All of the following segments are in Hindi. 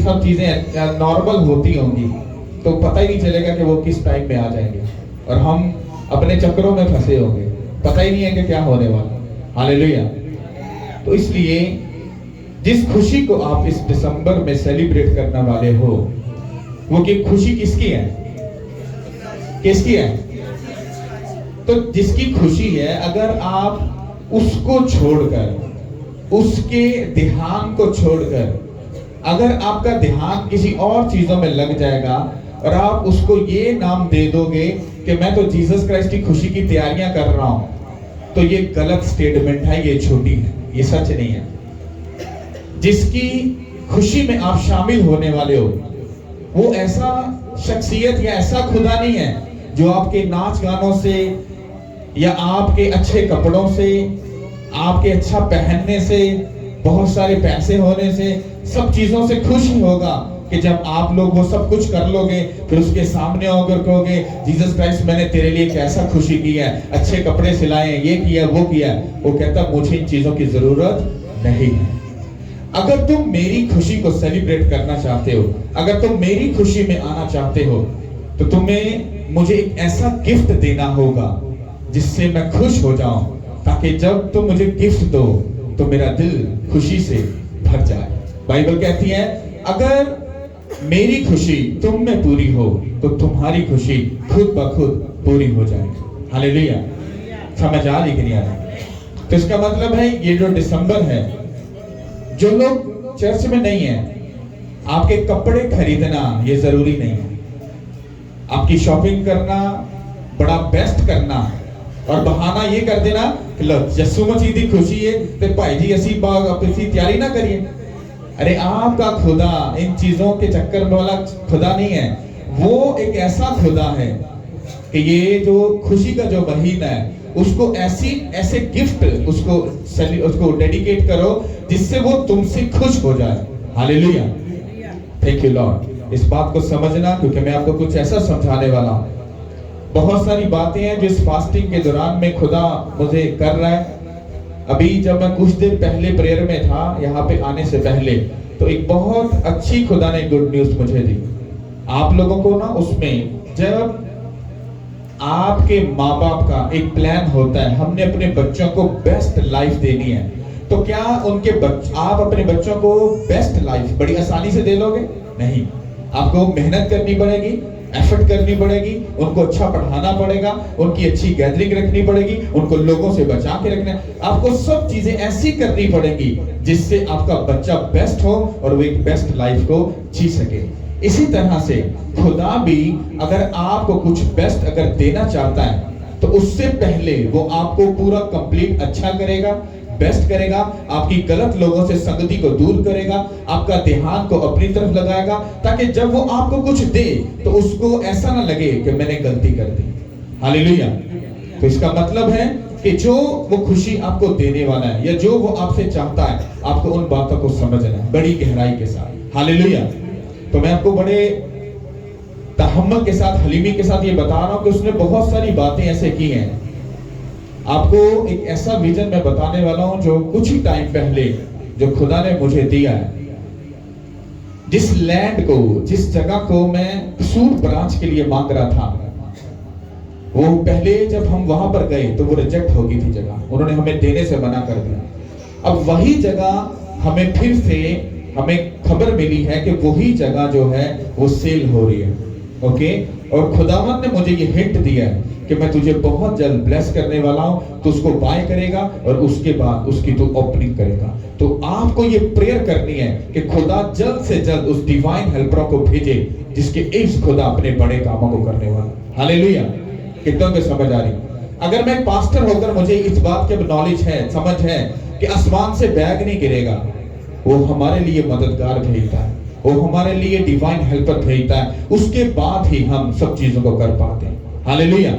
सब चीजें नॉर्मल होती होंगी तो पता ही नहीं चलेगा कि वो किस टाइम में आ जाएंगे और हम अपने चक्रों में फंसे होंगे, पता ही नहीं है कि क्या होने वाला। हालेलुया। तो इसलिए जिस खुशी को आप इस दिसंबर में सेलिब्रेट करने वाले हो, वो की खुशी किसकी है? किसकी है? तो जिसकी खुशी है, अगर आप उसको छोड़कर, उसके ध्यान को छोड़कर, अगर आपका ध्यान किसी और चीजों में लग जाएगा और आप उसको ये नाम दे दोगे कि मैं तो जीसस क्राइस्ट की खुशी की तैयारियां कर रहा हूं, तो ये गलत स्टेटमेंट है, ये छोटी है, ये सच नहीं है। जिसकी खुशी में आप शामिल होने वाले हो, वो ऐसा शख्सियत या ऐसा खुदा नहीं है जो आपके नाच गानों से या आपके अच्छे कपड़ों से, आपके अच्छा पहनने से, बहुत सारे पैसे होने से, सब चीजों से खुश ही होगा कि जब आप लोग वो सब कुछ कर लोगे फिर उसके सामने होकर कहोगे जीसस क्राइस्ट मैंने तेरे लिए कैसा खुशी की है, अच्छे कपड़े सिलाए, ये किया वो किया। वो कहता मुझे इन चीजों की जरूरत नहीं है। अगर तुम मेरी खुशी को सेलिब्रेट करना चाहते हो, अगर तुम मेरी खुशी में आना चाहते हो, तो तुम्हें मुझे एक ऐसा गिफ्ट देना होगा जिससे मैं खुश हो जाऊं, ताकि जब तुम मुझे गिफ्ट दो तो मेरा दिल खुशी से भर जाए। बाइबल कहती है अगर मेरी खुशी तुम में पूरी हो तो तुम्हारी खुशी खुद ब खुद पूरी हो जाएगी। हालेलुया। समझ आ रही कि नहीं आ रही? तो इसका मतलब है ये जो दिसंबर है, जो लोग चर्च में नहीं है, आपके कपड़े खरीदना ये जरूरी नहीं है। आपकी शॉपिंग करना, बड़ा बेस्ट करना और बहाना ये कर देना कि लो यस्सु मसीह की खुशी है तो भाई जी असी अपनी तैयारी ना करिए। अरे आपका खुदा इन चीजों के चक्कर में वाला खुदा नहीं है। वो एक ऐसा खुदा है कि ये जो खुशी का जो महीना है उसको ऐसे गिफ्ट उसको डेडिकेट करो जिससे वो तुमसे खुश हो जाए। हालेलुया। Thank you Lord. इस बात को समझना, क्योंकि मैं आपको कुछ ऐसा समझाने वाला हूं। बहुत सारी बातें हैं जो इस फास्टिंग के दौरान में खुदा मुझे कर रहा है। अभी जब मैं कुछ देर पहले प्रेयर में था, यहाँ पे आने से पहले, तो एक बहुत अच्छी खुदा ने गुड न्यूज मुझे दी। आप लोगों को ना उसमें, जब आपके माँ बाप का एक प्लान होता है, हमने अपने बच्चों को बेस्ट लाइफ देनी है, तो क्या आप अपने बच्चों को बेस्ट लाइफ बड़ी आसानी से दे लोगे? नहीं। आपको मेहनत करनी पड़ेगी, एफर्ट करनी पड़ेगी, उनको अच्छा पढ़ाना पड़ेगा, उनकी अच्छी गैदरिंग रखनी पड़ेगी, उनको लोगों से बचा के रखना है। आपको सब चीजें ऐसी करनी पड़ेगी जिससे आपका बच्चा बेस्ट हो और वो एक बेस्ट लाइफ को जी सके। इसी तरह से खुदा भी अगर आपको कुछ बेस्ट अगर देना चाहता है तो उससे पहले वो आपको पूरा कंप्लीट अच्छा करेगा, बेस्ट करेगा, आपकी गलत लोगों से संगति को दूर करेगा, आपका ध्यान को अपनी तरफ लगाएगा, ताकि जब वो आपको कुछ दे तो उसको ऐसा ना लगे कि मैंने गलती कर दी। हालेलुया। तो इसका मतलब है कि जो वो खुशी आपको देने वाला है या जो वो आपसे चाहता है, आपको उन बातों को समझना है बड़ी गहराई के साथ। हालेलुया। तो मैं आपको बड़े तहम्मुल के साथ, हलीमी के साथ ये बता रहा हूं कि उसने बहुत सारी बातें ऐसे की हैं। आपको एक ऐसा विजन मैं बताने वाला हूं जो कुछ ही टाइम पहले जो खुदा ने मुझे दिया है। जिस लैंड को, जिस जगह को मैं सूट ब्रांच के लिए मांग रहा था, वो पहले जब हम वहां पर गए तो वो रिजेक्ट हो गई थी जगह, उन्होंने हमें देने से मना कर दिया। अब वही जगह हमें फिर से हमें खबर मिली है कि वही जगह जो है वो सेल हो रही है। ओके। और खुदावंद ने मुझे ये हिंट दिया है कि मैं तुझे बहुत जल्द ब्लेस करने वाला हूं, तो उसको बाय करेगा और उसके बाद उसकी तू ओपनिंग करेगा। तो आपको ये प्रेयर करनी है कि खुदा जल्द से जल्द उस डिवाइन हेल्परों को भेजे जिसके इस खुदा अपने बड़े कामों को करने वाला। हालेलुया। कितनों को समझ आ रही? अगर मैं पास्टर होकर मुझे इस बात की नॉलेज है, समझ है कि आसमान से बैग नहीं गिरेगा, वो हमारे लिए मददगार भेजता है, वो हमारे लिए डिवाइन हेल्पर भेजता है, उसके बाद ही हम सब चीजों को कर पाते हैं। हालेलुया।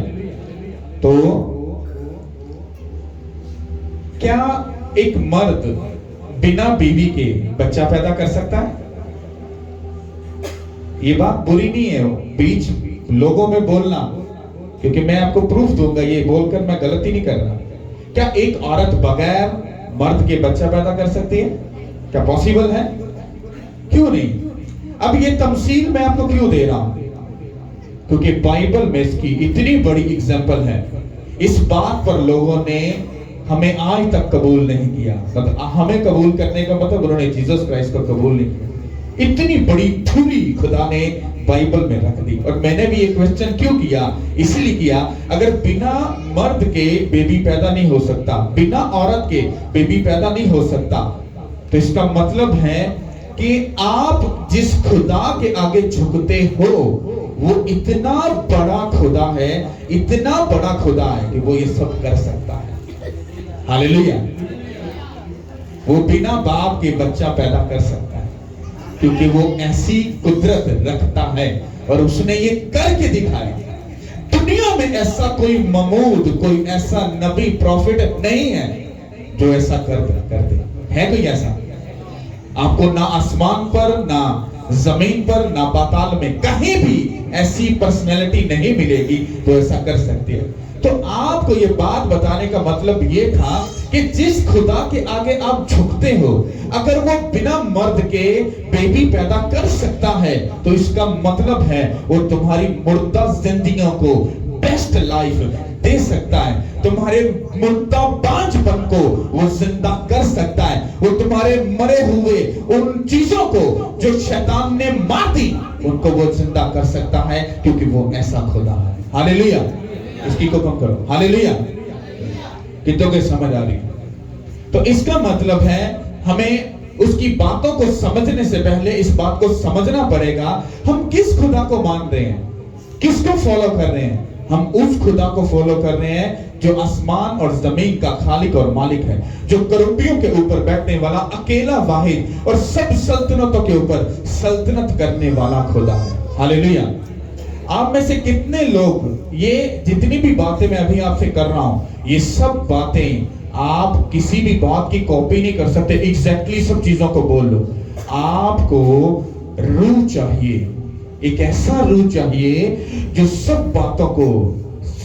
तो क्या एक मर्द बिना बीवी के बच्चा पैदा कर सकता है? ये बात बुरी नहीं है बीच लोगों में बोलना, क्योंकि मैं आपको प्रूफ दूंगा, ये बोलकर मैं गलती नहीं कर रहा। क्या एक औरत बगैर मर्द के बच्चा पैदा कर सकती है? क्या पॉसिबल है? क्यों नहीं? अब ये तमसील मैं आपको क्यों दे रहा हूं? क्योंकि बाइबल में इसकी इतनी बड़ी एग्जाम्पल है। इस बात पर लोगों ने हमें आज तक कबूल नहीं किया। मतलब हमें कबूल करने का मतलब उन्होंने जीसस क्राइस्ट को कबूल नहीं किया। इतनी बड़ी थ्योरी खुदा ने बाइबल में रख दी। और मैंने भी ये क्वेश्चन क्यों किया? इसलिए किया, अगर बिना मर्द के बेबी पैदा नहीं हो सकता, बिना औरत के बेबी पैदा नहीं हो सकता, तो इसका मतलब है कि आप जिस खुदा के आगे झुकते हो वो इतना बड़ा खुदा है, इतना बड़ा खुदा है कि वो ये सब कर सकता है। हालेलुया। वो बिना बाप के बच्चा पैदा कर सकता है क्योंकि वो ऐसी कुदरत रखता है और उसने ये करके दिखाया। दुनिया में ऐसा कोई ममूद, कोई ऐसा नबी प्रॉफिट नहीं है जो ऐसा कर दे। है कोई ऐसा? आपको ना आसमान पर, ना जमीन पर, ना पाताल में कहीं भी ऐसी पर्सनैलिटी नहीं मिलेगी जो ऐसा कर सकती है। तो आपको ये बात बताने का मतलब ये था कि जिस खुदा के आगे आप झुकते हो, अगर वो बिना मर्द के बेबी पैदा कर सकता है तो इसका मतलब है वो तुम्हारी मुर्दा जिंदगियों को बेस्ट लाइफ दे सकता है। तुम्हारे मुर्दा बांझपन को वो जिंदा कर सकता है। वो तुम्हारे मरे हुए उन चीजों को जो शैतान ने मार दी, उनको वो जिंदा कर सकता है क्योंकि वो ऐसा खुदा है। हालेलुया। इसकी को कम करो। हालेलुया। कितनों के समझ आ रही? तो इसका मतलब है हमें उसकी बातों को समझने से पहले इस बात को समझना पड़ेगा हम किस खुदा को मान रहे हैं, किसको फॉलो कर रहे हैं। हम उस खुदा को फॉलो कर रहे हैं जो आसमान और जमीन का खालिक और मालिक है, जो करूबियों के ऊपर बैठने वाला अकेला वाहिद और सब सल्तनतों के ऊपर सल्तनत करने वाला खुदा है। हालेलुया। आप में से कितने लोग, ये जितनी भी बातें मैं अभी आपसे कर रहा हूं, ये सब बातें आप किसी भी बात की कॉपी नहीं कर सकते। एग्जैक्टली सब चीजों को बोल लो। आपको रूह चाहिए, एक ऐसा रूह चाहिए जो सब बातों को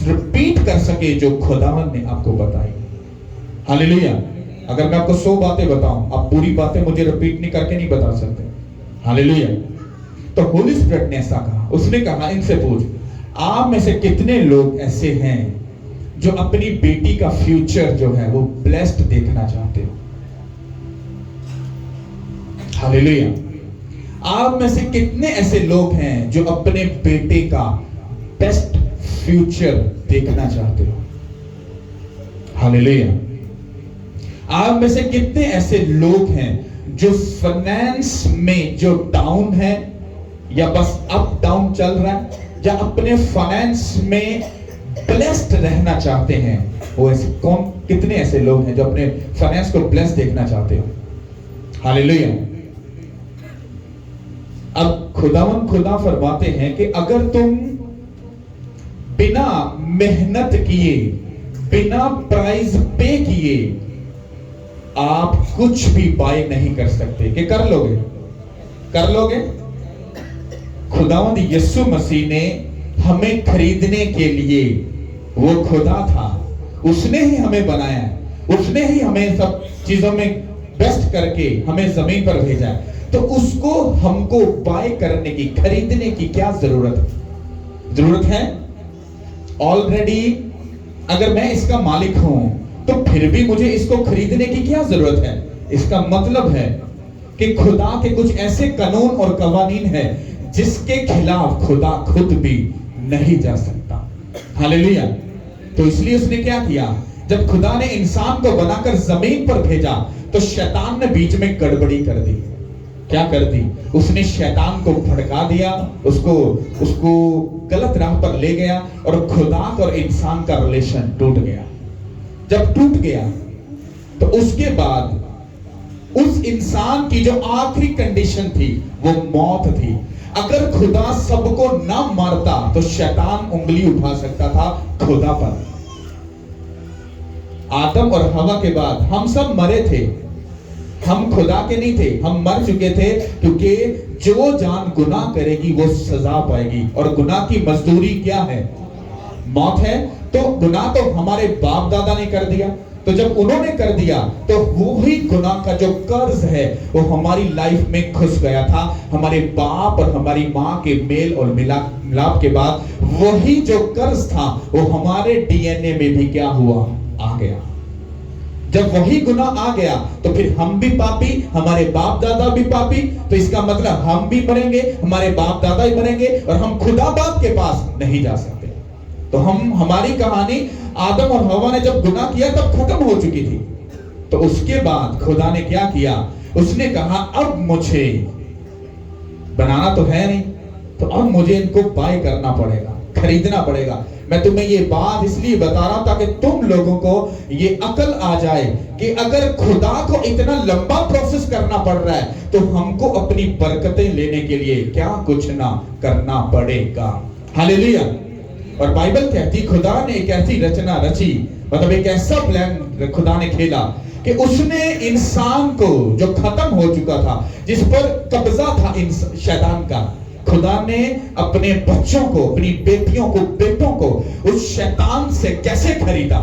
रिपीट कर सके जो खुदावन ने आपको बताई। हालेलुया। अगर मैं आपको 100 बातें बताऊं, आप पूरी बातें मुझे रिपीट नहीं करके नहीं बता सकते। हालेलुया। तो होली स्पिरिट ने ऐसा कहा, उसने कहा इनसे पूछ, आप में से कितने लोग ऐसे हैं जो अपनी बेटी का फ्यूचर जो है वो ब्लेस्ड देखना चाहते हो? हालेलुया। आप में से कितने ऐसे लोग हैं जो अपने बेटे का बेस्ट फ्यूचर देखना चाहते हो? हालेलुया। आप में से कितने ऐसे लोग हैं जो फाइनेंस में जो डाउन है या बस अप डाउन चल रहा है, या अपने फाइनेंस में ब्लेस्ड रहना चाहते हैं? वो ऐसे कौन, कितने ऐसे लोग हैं जो अपने फाइनेंस को ब्लेस्ड देखना चाहते हो? हालेलुया। अब खुदा फरमाते हैं कि अगर तुम बिना मेहनत किए, बिना प्राइस पे किए आप कुछ भी बाय नहीं कर सकते। कि कर लोगे? कर लोगे? खुदावंद यीशु मसीह ने हमें खरीदने के लिए, वो खुदा था, उसने ही हमें बनाया, उसने ही हमें सब चीजों में बेस्ट करके हमें जमीन पर भेजा। तो उसको हमको बाय करने की, खरीदने की क्या जरूरत है? ऑलरेडी अगर मैं इसका मालिक हूं तो फिर भी मुझे इसको खरीदने की क्या जरूरत है? इसका मतलब है कि खुदा के कुछ ऐसे कानून और कवानीन है जिसके खिलाफ खुदा खुद भी नहीं जा सकता। हालेलुया। तो इसलिए उसने क्या किया? जब खुदा ने इंसान को बनाकर जमीन पर भेजा तो शैतान ने बीच में गड़बड़ी कर दी। क्या कर दी? उसने शैतान को भड़का दिया, उसको गलत राह पर ले गया और खुदा और इंसान का रिलेशन टूट गया। जब टूट गया तो उसके बाद उस इंसान की जो आखिरी कंडीशन थी वो मौत थी। अगर खुदा सबको ना मारता तो शैतान उंगली उठा सकता था खुदा पर। आदम और हवा के बाद हम सब मरे थे, हम खुदा के नहीं थे, हम मर चुके थे, क्योंकि जो जान गुनाह करेगी वो सजा पाएगी और गुनाह की मजदूरी क्या है? मौत है। तो गुनाह तो हमारे बाप दादा ने कर दिया, तो जब उन्होंने कर दिया तो वही गुनाह का जो कर्ज है वो हमारी लाइफ में घुस गया था। हमारे बाप और हमारी माँ के मेल और मिलाप के बाद वही जो कर्ज था वो हमारे डीएनए में भी क्या हुआ, आ गया। जब वही गुनाह आ गया तो फिर हम भी पापी, हमारे बाप दादा भी पापी, तो इसका मतलब हम भी मरेंगे, हमारे बाप दादा भी मरेंगे और हम खुदा बाप के पास नहीं जा सकते। तो हमारी कहानी आदम और हवा ने जब गुनाह किया तब खत्म हो चुकी थी। तो उसके बाद खुदा ने क्या किया, उसने कहा अब मुझे बनाना तो है नहीं, तो अब मुझे इनको बाय करना पड़ेगा, खरीदना पड़ेगा। मैं तुम्हें ये बात इसलिए बता रहा हूं ताकि तुम लोगों को ये अकल आ जाए कि अगर खुदा को इतना लंबा प्रोसेस करना पड़ रहा है तो हमको अपनी बरकतें लेने के लिए क्या कुछ ना करना पड़ेगा। हालेलुया। और बाइबल कहती खुदा ने एक ऐसी रचना रची, मतलब एक ऐसा प्लान खुदा ने खेला कि उसने इंसान को जो खत्म हो चुका था, जिस पर कब्जा था शैतान का, खुदा ने अपने बच्चों को, अपनी बेटियों को, बेटों को उस शैतान से कैसे खरीदा।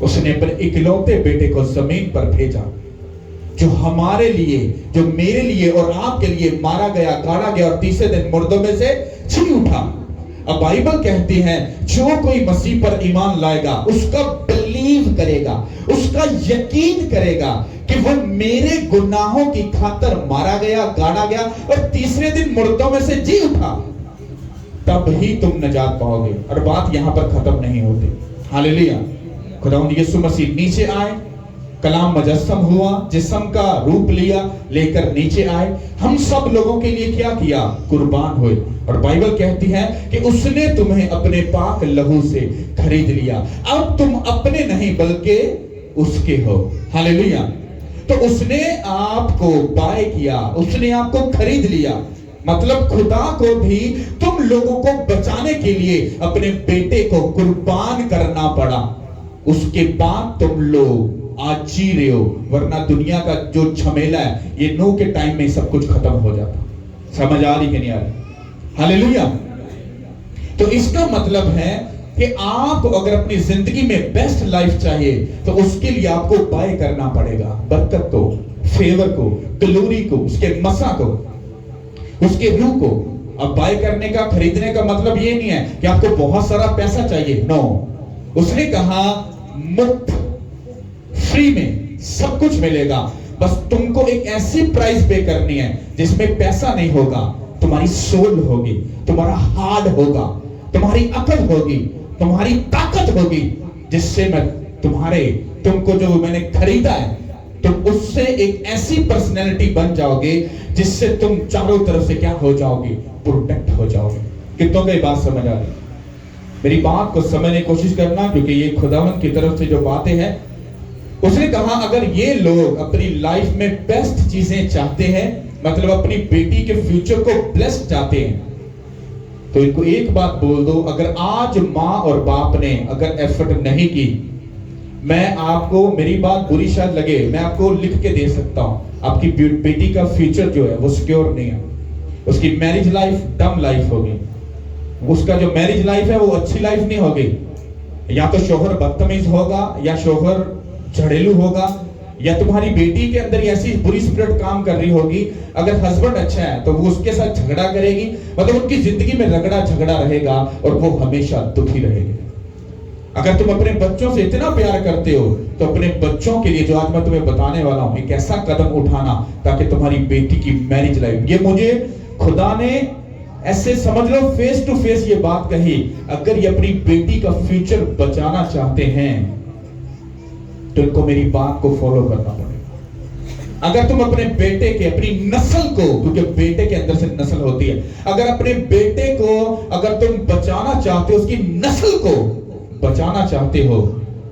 उसने अपने इकलौते बेटे को जमीन पर भेजा, जो हमारे लिए, जो मेरे लिए और आपके लिए मारा गया, गाड़ा गया और तीसरे दिन मुर्दों में से जी उठा। अब बाइबल कहती है जो कोई मसीह पर ईमान लाएगा, उसका बिलीव करेगा, उसका यकीन करेगा कि वो मेरे गुनाहों की खातिर मारा गया, गाड़ा गया और तीसरे दिन मुर्दों में से जी उठा, तब ही तुम निजात पाओगे। और बात यहां पर खत्म नहीं होती। हालेलुया। खुदावंद यीशु मसीह नीचे आए, कलाम मुजस्सम हुआ, जिस्म का रूप लिया, लेकर नीचे आए, हम सब लोगों के लिए क्या किया, कुर्बान हुए। और बाइबल कहती है कि उसने तुम्हें अपने पाक लहू से खरीद लिया। अब तुम अपने नहीं बल्कि उसके हो। हालेलुया। तो उसने आपको बाय किया, उसने आपको खरीद लिया। मतलब खुदा को भी तुम लोगों को बचाने के लिए अपने बेटे को कुर्बान करना पड़ा। उसके बाद तुम लोग आज जी रहे हो, वरना दुनिया का जो झमेला है ये नूह के टाइम में सब कुछ खत्म हो जाता। समझ आ रही कि नहीं आ रही? हालेलुया। तो इसका मतलब है कि आप अगर अपनी जिंदगी में बेस्ट लाइफ चाहिए तो उसके लिए आपको बाय करना पड़ेगा बरकत को, फेवर को, ग्लोरी को, उसके मसा को, उसके रूह को। अब बाय करने का, खरीदने का मतलब ये नहीं है कि आपको बहुत सारा पैसा चाहिए। नो, उसने कहा मुफ्त, फ्री में सब कुछ मिलेगा, बस तुमको एक ऐसी प्राइस पे करनी है जिसमें पैसा नहीं होगा, तुम्हारी सोल होगी, तुम्हारा हार्ट होगा, तुम्हारी अकल होगी, तुम्हारी ताकत होगी, जिससे मैं तुमको जो मैंने खरीदा है, तुम उससे एक ऐसी पर्सनैलिटी बन जाओगे जिससे तुम चारों तरफ से क्या हो जाओगे, प्रोटेक्ट हो जाओगे। कितनों को ये बात समझ आ रही? मेरी बात को समझने की कोशिश करना, क्योंकि ये खुदावंद की तरफ से जो बातें हैं। उसने कहा अगर ये लोग अपनी लाइफ में बेस्ट चीजें चाहते हैं, मतलब अपनी बेटी के फ्यूचर को ब्लेस्ड चाहते हैं, तो इनको एक बात बोल दो, अगर आज माँ और बाप ने अगर एफर्ट नहीं की, मैं आपको, मेरी बात बुरी शायद लगे, मैं आपको लिख के दे सकता हूं, आपकी बेटी का फ्यूचर जो है वो सिक्योर नहीं है। उसकी मैरिज लाइफ डम लाइफ होगी, उसका जो मैरिज लाइफ है वो अच्छी लाइफ नहीं होगी। या तो शोहर बदतमीज होगा, या शोहर झड़ेलू होगा, या तुम्हारी बेटी के अंदर ऐसी बुरी स्पिरिट काम कर रही होगी। अगर हस्बैंड अच्छा है तो वो उसके साथ झगड़ा करेगी, मतलब उनकी जिंदगी में रगड़ा झगड़ा रहेगा और वो हमेशा दुखी रहेगी। अगर तुम अपने बच्चों से इतना प्यार करते हो तो अपने बच्चों के लिए जो आज मैं तुम्हें बताने वाला हूं, एक ऐसा कदम उठाना ताकि तुम्हारी बेटी की मैरिज लाइफ, ये मुझे खुदा ने ऐसे समझ लो फेस टू फेस ये बात कही, अगर ये अपनी बेटी का फ्यूचर बचाना चाहते हैं तो इनको मेरी बात को फॉलो करना पड़ेगा। अगर तुम अपने बेटे के, अपनी नस्ल को, क्योंकि बेटे के अंदर से नस्ल होती है, अगर अपने बेटे को अगर तुम बचाना चाहते हो, उसकी नस्ल को बचाना चाहते हो,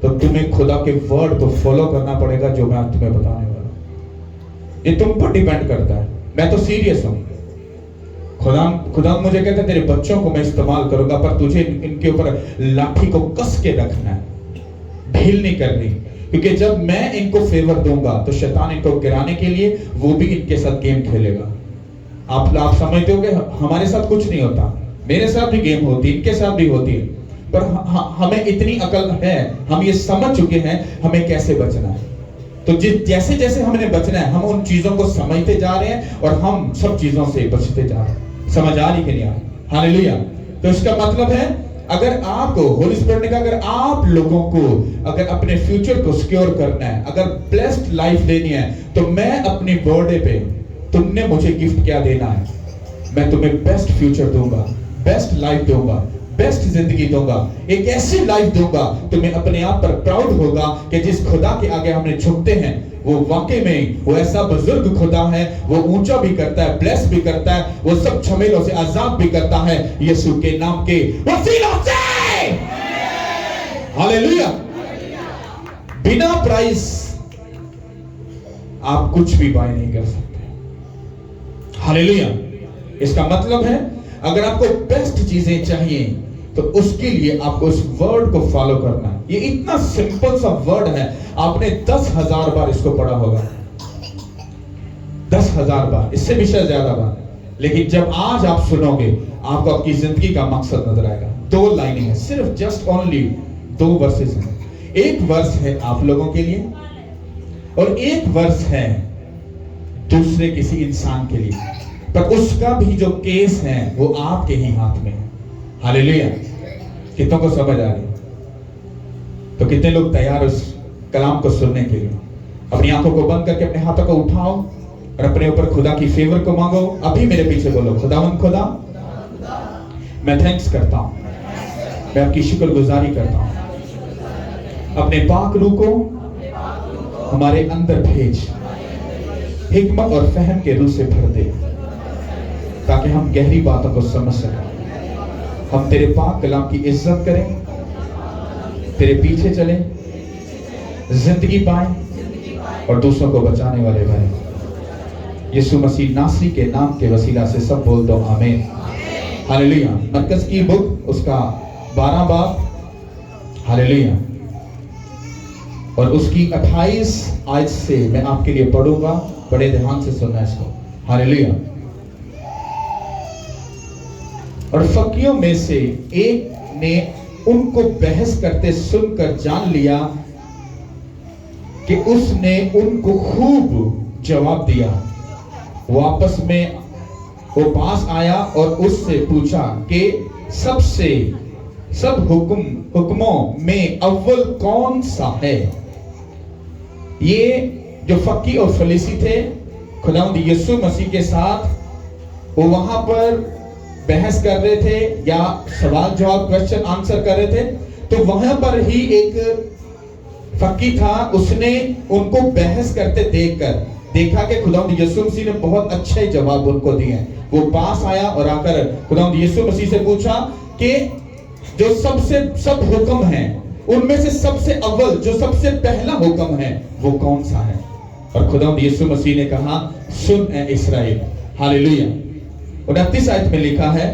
तो तुम्हें खुदा के वर्ड को फॉलो करना पड़ेगा जो मैं आज तुम्हें बताने वाला हूं। ये तुम पर डिपेंड करता है। मैं तो सीरियस हूं। खुदा मुझे कहता है तेरे बच्चों को मैं इस्तेमाल करूंगा, पर तुझे इनके ऊपर लाठी को कस के रखना है, ढील नहीं करनी, क्योंकि जब मैं इनको फेवर दूंगा तो शैतान इनको गिराने के लिए वो भी इनके साथ गेम खेलेगा। आप समझते हो कि हमारे साथ कुछ नहीं होता, मेरे साथ भी गेम होती है, इनके साथ भी होती है। पर हमें इतनी अकल है, हम ये समझ चुके हैं हमें कैसे बचना है। तो जैसे जैसे हमने बचना है, हम उन चीजों को समझते जा रहे हैं और हम सब चीजों से बचते जा रहे हैं। समझ आ रही कि नहीं आ रही? हालेलुया। तो इसका मतलब है, अगर आपको होली स्पिरिट ने कहा, अगर आप लोगों को अगर अपने फ्यूचर को सिक्योर करना है, अगर ब्लेस्ड लाइफ देनी है, तो मैं अपनी बर्थडे पे, तुमने मुझे गिफ्ट क्या देना है? मैं तुम्हें बेस्ट फ्यूचर दूंगा, बेस्ट लाइफ दूंगा, बेस्ट जिंदगी दूंगा, एक ऐसी लाइफ दूंगा तुम्हें अपने आप पर प्राउड होगा कि जिस खुदा के आगे हमने झुकते हैं वो वाकई में वो ऐसा बुजुर्ग खुदा है, वो ऊंचा भी करता है, ब्लेस भी करता है, वो सब झमेलों से आजाद भी करता है यीशु के नाम के वसीला से। हालेलुया। बिना प्राइस आप कुछ भी बाय नहीं कर सकते। हालेलुया। इसका मतलब है, अगर आपको बेस्ट चीजें चाहिए तो उसके लिए आपको इस वर्ड को फॉलो करना है। ये इतना सिंपल सा वर्ड है, आपने 10,000 बार इसको पढ़ा होगा, 10,000 बार, इससे भी शायद ज्यादा बार, लेकिन जब आज आप सुनोगे आपको आपकी जिंदगी का मकसद नजर आएगा। 2 लाइनें हैं, सिर्फ जस्ट ओनली 2 वर्सेस हैं। एक वर्स है आप लोगों के लिए और एक वर्स है दूसरे किसी इंसान के लिए, पर उसका भी जो केस है वो आपके ही हाथ में है। हालेलुया। कितनों को समझ आ रही? तो कितने लोग तैयार उस कलाम को सुनने के लिए? अपनी आंखों को बंद करके अपने हाथों को उठाओ और अपने ऊपर खुदा की फेवर को मांगो। अभी मेरे पीछे बोलो, खुदावंद खुदा, मैं थैंक्स करता हूं, मैं आपकी शुक्रगुजारी करता हूं। अपने पाक रूह को हमारे अंदर भेज, हिकमत और फहम के रूह से भर दे, ताकि हम गहरी बातों को समझ सकें, हम तेरे पाक कलाम की इज्जत करें, तेरे पीछे चलें, जिंदगी पाएं और दूसरों को बचाने वाले बने। यीशु मसीह नासरी के नाम के वसीला से सब बोल दो आमीन। हालेलुया। मरकज की बुक उसका 12 बाब, हालेलुया, और उसकी 28 आयत से मैं आपके लिए पढ़ूंगा, बड़े ध्यान से सुनना इसको। हालेलुया। और फकीरों में से एक ने उनको बहस करते सुनकर जान लिया कि उसने उनको खूब जवाब दिया। वो आपस में वो पास आया और उससे पूछा कि सब हुक्मों में अव्वल कौन सा है? ये जो फकी और फरीसी थे खुदावंद यीशु मसीह के साथ, वो वहां पर बहस कर रहे थे या सवाल जवाब क्वेश्चन आंसर कर रहे थे। तो वहां पर ही एक फकी था, उसने उनको बहस करते देखा कि खुदावंद यीशु मसीह ने बहुत अच्छे जवाब उनको दिए। वो पास आया और आकर खुदावंद यीशु मसीह से पूछा कि जो सब हुक्म हैं उनमें से सबसे अव्वल, जो सबसे पहला हुक्म है वो कौन सा है? और खुदावंद यीशु मसीह ने कहा, सुन ए इस्राएल। हालेलुया। 29 आयत में लिखा है,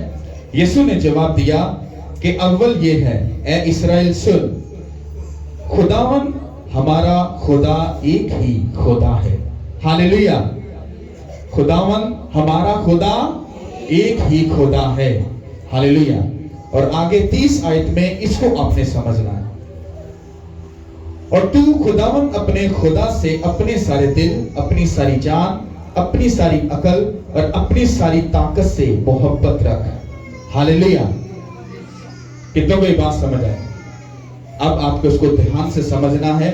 यीशु ने जवाब दिया कि अव्वल ये है, ए इस्राएल सुन, खुदावन हमारा खुदा एक ही खुदा है। हालेलुया। खुदावन हमारा खुदा एक ही खुदा है। हालेलुया। और आगे 30 आयत में इसको आपने समझना है। और तू खुदावन अपने खुदा से अपने सारे दिल, अपनी सारी जान, अपनी सारी अकल और अपनी सारी ताकत से मोहब्बत रख। हालेलुया। कितनों को ये बात समझ आए? अब आपको इसको ध्यान से समझना है।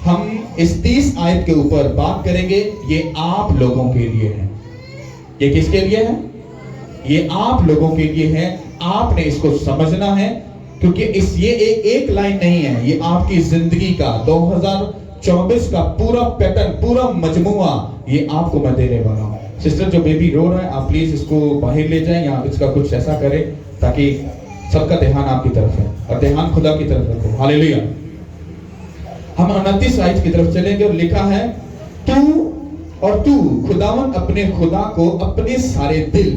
हम इस 30 आयत के ऊपर बात करेंगे। ये आप लोगों के लिए है। ये किसके लिए है? ये आप लोगों के लिए है। आपने इसको समझना है, क्योंकि ये एक लाइन नहीं है, ये आपकी जिंदगी का 2024 का पूरा पैटर्न, पूरा मजमुआ ये आपको मैं देने वाला हूँ। सिस्टर जो बेबी रो रहा है, आप प्लीज इसको बाहर ले जाएं या इसका कुछ ऐसा करें ताकि सबका ध्यान आपकी तरफ है और ध्यान खुदा की तरफ रखो। हालेलुया। हम 29 आयत की तरफ चलेंगे और लिखा है, तू खुदावन अपने खुदा को अपने सारे दिल,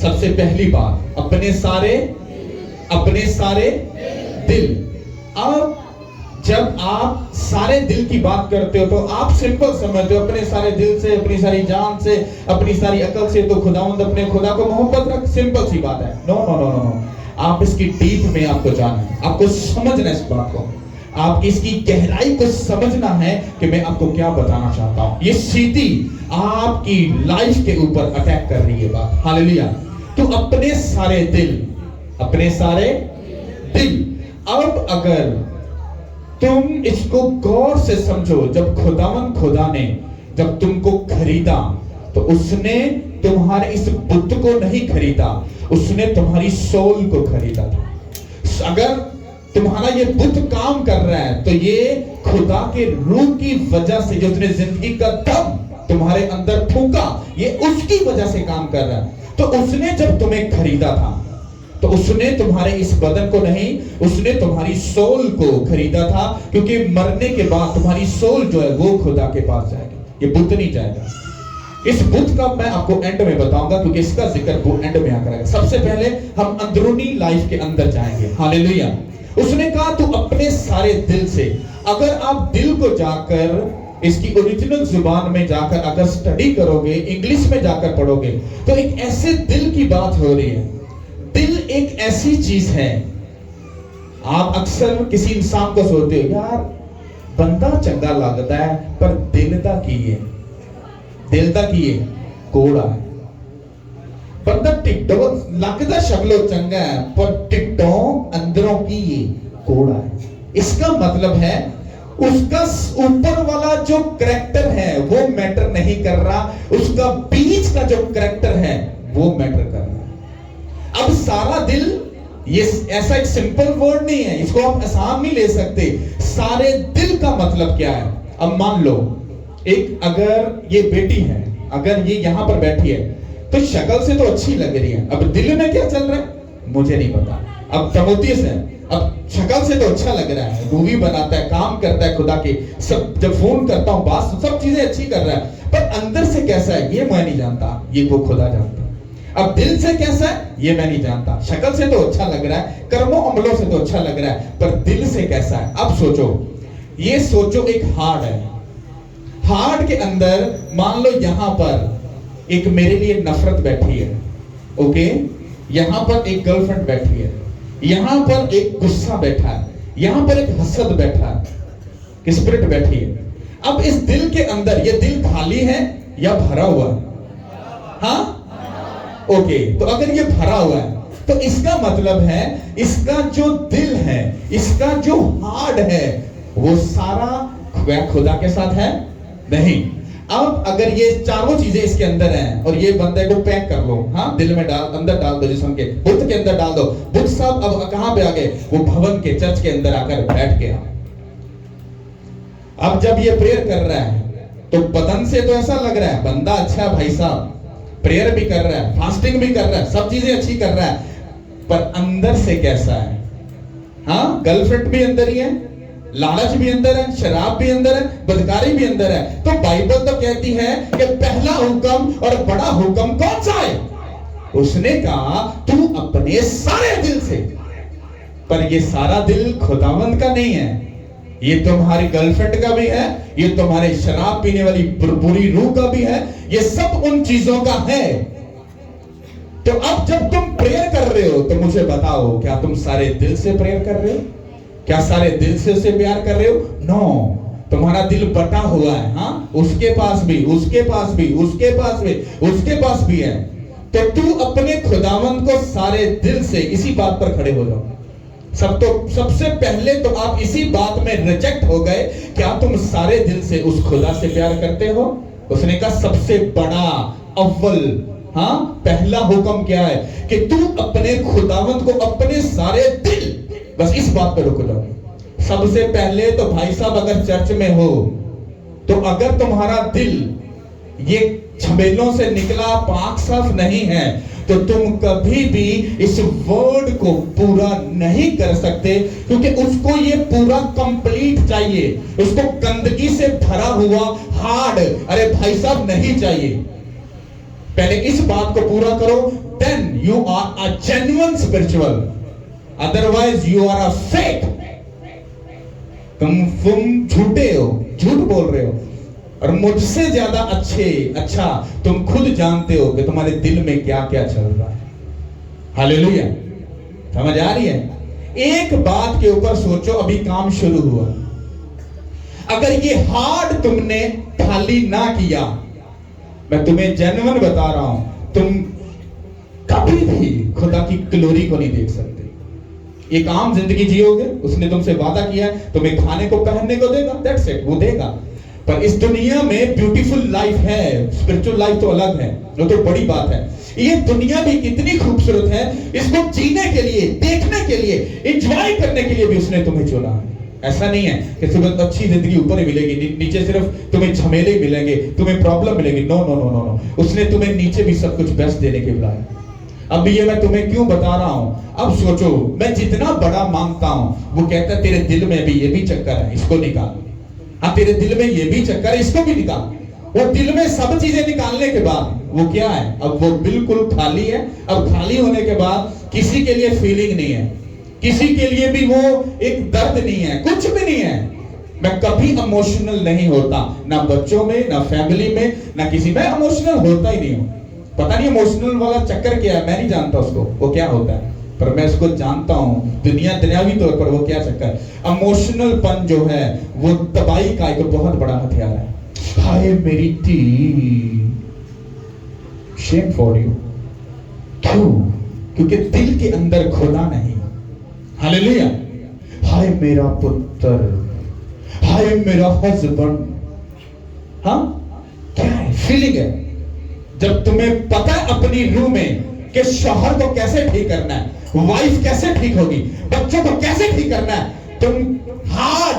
सबसे पहली बात अपने सारे दिल। अब जब आप सारे दिल की बात करते हो तो आप सिंपल समझते हो, अपने सारे दिल से, अपनी सारी जान से, अपनी सारी अकल से, तो खुदावंद अपने खुदा को मोहब्बत रख। सिंपल सी बात है। No no no no. आप इसकी डीप में आपको जाना है, आपको समझना है इस बात को, आप इसकी गहराई को समझना है कि मैं आपको क्या बताना चाहता हूं। ये सीधी आपकी लाइफ के ऊपर अटैक कर रही है बात। हालेलुया। तो अपने सारे दिल, अपने सारे दिल। अब अगर तुम इसको गौर से समझो, जब खुदा ने जब तुमको खरीदा तो उसने तुम्हारे इस बुद्ध को नहीं खरीदा, उसने तुम्हारी सोल को खरीदा था। अगर तुम्हारा ये बुद्ध काम कर रहा है तो ये खुदा के रूह की वजह से, जो उसने जिंदगी का दम तुम्हारे अंदर फूंका, ये उसकी वजह से काम कर रहा है। तो उसने जब तुम्हें खरीदा था तो उसने तुम्हारे इस बदन को नहीं, उसने तुम्हारी सोल को खरीदा था, क्योंकि मरने के बाद तुम्हारी सोल जो है वो खुदा के पास जाएगी, ये बुद्ध नहीं जाएगा। इस बुद्ध का मैं आपको एंड में बताऊंगा, क्योंकि इसका जिक्र वो एंड में आकर आएगा। सबसे पहले हम अंदरूनी लाइफ के अंदर जाएंगे। हालेलुया। उसने कहा तू अपने सारे दिल से, अगर आप दिल को जाकर इसकी ओरिजिनल जुबान में जाकर अगर स्टडी करोगे, इंग्लिश में जाकर पढ़ोगे, तो एक ऐसे दिल की बात हो रही है। दिल एक ऐसी चीज है, आप अक्सर किसी इंसान को सोचते हो यार बंदा चंगा लगता है पर दिल दा की है, दिल दा की है कोड़ा है। बंदा टिड्डो लगता शक्लो चंगा है पर टिड्डो अंदरों की ये कोड़ा है। इसका मतलब है उसका ऊपर वाला जो करैक्टर है वो मैटर नहीं कर रहा, उसका बीच का जो करैक्टर है वो मैटर कर रहा है। अब सारा दिल, ये ऐसा एक सिंपल वर्ड नहीं है, इसको आप आसान नहीं ले सकते। सारे दिल का मतलब क्या है? अब मान लो एक अगर ये बेटी है, अगर ये यहां पर बैठी है तो शक्ल से तो अच्छी लग रही है, अब दिल में क्या चल रहा है मुझे नहीं पता। अब तमोतीस है, अब शक्ल से तो अच्छा लग रहा है, मूवी बनाता है, काम करता है खुदा के, सब जब फोन करता हूं बात सब चीजें अच्छी कर रहा है, पर अंदर से कैसा है ये मैं नहीं जानता, ये वो खुदा जानता। अब दिल से कैसा है ये मैं नहीं जानता। शक्ल से तो अच्छा लग रहा है, कर्मों अमलों से तो अच्छा लग रहा है, पर दिल से कैसा है? अब सोचो, ये सोचो एक हार्ट है, हार्ट के अंदर मान लो यहां पर एक मेरे लिए नफरत बैठी है, ओके, यहां पर एक गर्लफ्रेंड बैठी है, यहां पर एक गुस्सा बैठा है, यहां पर एक हसद बैठा है, स्पिरिट बैठी है। अब इस दिल के अंदर ये दिल खाली है या भरा हुआ है? हाँ ओके, तो अगर ये भरा हुआ है तो इसका मतलब है इसका जो दिल है, इसका जो हार्ट है वो सारा खुदा के साथ है नहीं। अब अगर ये चारों चीजें इसके अंदर हैं और ये बंदे को पैक कर लो, हाँ दिल में डाल, अंदर डाल दो, जिस्म के बुद्ध के अंदर डाल दो। बुद्ध साहब अब कहां पे आ गए? वो भवन के चर्च के अंदर आकर बैठ गया। अब जब ये प्रेयर कर रहा है तो बदन से तो ऐसा लग रहा है बंदा अच्छा भाई साहब, प्रेयर भी कर रहा है, फास्टिंग भी कर रहा है, सब चीजें अच्छी कर रहा है, पर अंदर से कैसा है? हाँ गर्लफ्रेंड भी अंदर ही है, लालच भी अंदर है, शराब भी अंदर है, बदकारी भी अंदर है। तो बाइबल तो कहती है कि पहला हुक्म और बड़ा हुक्म कौन सा है? उसने कहा तू अपने सारे दिल से, पर ये सारा दिल खुदावंद का नहीं है, ये तुम्हारी गर्लफ्रेंड का भी है, ये तुम्हारे शराब पीने वाली बुरी रूह का भी है, ये सब उन चीजों का है। तो अब जब तुम प्रेयर कर रहे हो तो मुझे बताओ, क्या तुम सारे दिल से प्रेयर कर रहे हो? क्या सारे दिल से उसे प्यार कर रहे हो? नो, तुम्हारा दिल बटा हुआ है, हाँ उसके पास भी, उसके पास भी, उसके पास भी, उसके पास भी है। तो तू अपने खुदावंद को सारे दिल से, इसी बात पर खड़े हो जाओ। सबसे पहले तो आप इसी बात में रिजेक्ट हो गए, क्या तुम सारे दिल से उस खुदा से प्यार करते हो? उसने कहा सबसे बड़ा अव्वल, हाँ पहला हुक्म क्या है कि तू अपने खुदावंद को अपने सारे दिल, बस इस बात पे रुक जाओ। सबसे पहले तो भाई साहब अगर चर्च में हो तो अगर तुम्हारा दिल ये झमेलों से निकला पाक साफ नहीं है तो तुम कभी भी इस वर्ड को पूरा नहीं कर सकते, क्योंकि उसको ये पूरा कंप्लीट चाहिए, उसको गंदगी से भरा हुआ हार्ड, अरे भाई साहब नहीं चाहिए। पहले इस बात को पूरा करो, then you are a genuine spiritual, otherwise you are a fake. तुम झूठे हो, झूठ बोल रहे हो, और मुझसे ज्यादा अच्छा तुम खुद जानते हो कि तुम्हारे दिल में क्या क्या चल रहा है। हालेलुया। समझ आ रही है? एक बात के ऊपर सोचो, अभी काम शुरू हुआ, अगर ये हार्ड तुमने खाली ना किया, मैं तुम्हें जेन्युइन बता रहा हूं, तुम कभी भी खुदा की ग्लोरी को नहीं देख सकते। एक आम जिंदगी जियोगे, उसने तुमसे वादा किया है तुम्हें खाने को पहनने को देगा, दैट्स इट, वो देगा। पर इस दुनिया में ब्यूटीफुल लाइफ है, स्पिरिचुअल लाइफ तो अलग है, वो तो बड़ी बात है। ये दुनिया भी कितनी खूबसूरत है, इसको जीने के लिए, देखने के लिए, एंजॉय करने के लिए भी उसने तुम्हें चुना है। ऐसा नहीं है कि तुम्हें अच्छी जिंदगी ऊपर ही मिलेगी, नीचे सिर्फ तुम्हें झमेले ही मिलेंगे, तुम्हें प्रॉब्लम मिलेगी। No no no no no, उसने तुम्हें नीचे भी सब कुछ बेस्ट देने के बुलाया। अब ये मैं तुम्हें क्यों बता रहा हूं, अब सोचो, मैं जितना बड़ा मांगता हूं, वो कहता है तेरे दिल में भी ये भी चक्कर है, इसको निकाल। हाँ, तेरे दिल में ये भी चक्कर है, इसको भी निकाल। वो दिल में सब चीजें निकालने के बाद वो क्या है, अब वो बिल्कुल खाली है। अब खाली होने के बाद किसी के लिए फीलिंग नहीं है, किसी के लिए भी वो एक दर्द नहीं है, कुछ भी नहीं है। मैं कभी इमोशनल नहीं होता, ना बच्चों में, ना फैमिली में, ना किसी में इमोशनल होता ही नहीं हूं। पता नहीं इमोशनल वाला चक्कर क्या है, मैं नहीं जानता उसको, वो क्या होता है, पर मैं इसको जानता हूं दुनियावी तौर पर वो क्या चक्कर। इमोशनल पन जो है वो तबाही का एक बहुत बड़ा हथियार है। हाय मेरी टी, शेम फॉर यू। क्यों? क्योंकि दिल के अंदर खुदा नहीं। हालेलुया। हाय मेरा पुत्र, हाय मेरा हस्बैंड। हाँ, क्या है? फीलिंग है। जब तुम्हें पता है अपनी रूह में कि शौहर को कैसे ठीक करना है, वाइफ कैसे ठीक होगी, बच्चों को कैसे ठीक करना है, तुम हार्ड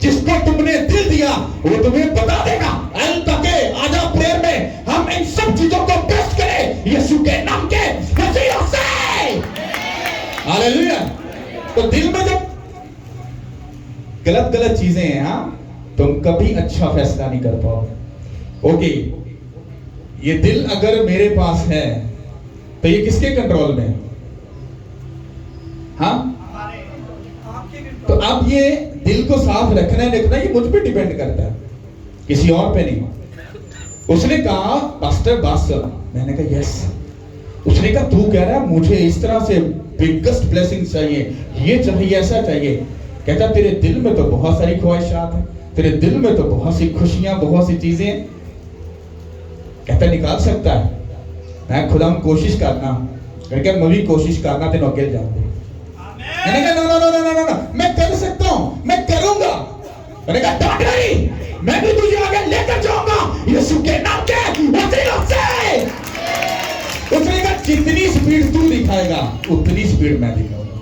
जिसको तुमने दिल दिया वो तुम्हें बता देगा। एल तके आजा प्रेयर में हम इन सब चीजों को बेस्ट करें यीशु के नाम के वसीले से। हालेलुया। तो दिल में जब गलत चीजें हैं, हाँ, तुम कभी अच्छा फैसला नहीं कर पाओगे। ओके, ये दिल अगर मेरे पास है तो ये किसके कंट्रोल में है? हाँ, तो अब ये दिल को साफ रखना है, ये मुझ पे डिपेंड करता है, किसी और पे नहीं। उसने कहा पास्टर बात सुन, मैंने कहा यस। उसने कहा तू कह रहा है मुझे इस तरह से बिगेस्ट ब्लेसिंग चाहिए, ये चाहिए, ऐसा चाहिए। कहता तेरे दिल में तो बहुत सारी ख्वाहिशात हैं, तेरे दिल में तो बहुत सी खुशियां, बहुत सी चीजें। कहता निकाल सकता है? मैं खुदा कोशिश करना, मैं भी कोशिश करना, तेन अगे जाते। मैंने कहा no no no no no, मैं कर सकता हूं, मैं करूंगा। मैंने कहा डोंट वरी, मैं भी तुझे आगे लेकर जाऊंगा यीशु के नाम के वसीले से। उसने कहा जितनी स्पीड तू दिखाएगा उतनी स्पीड मैं दिखाऊंगा,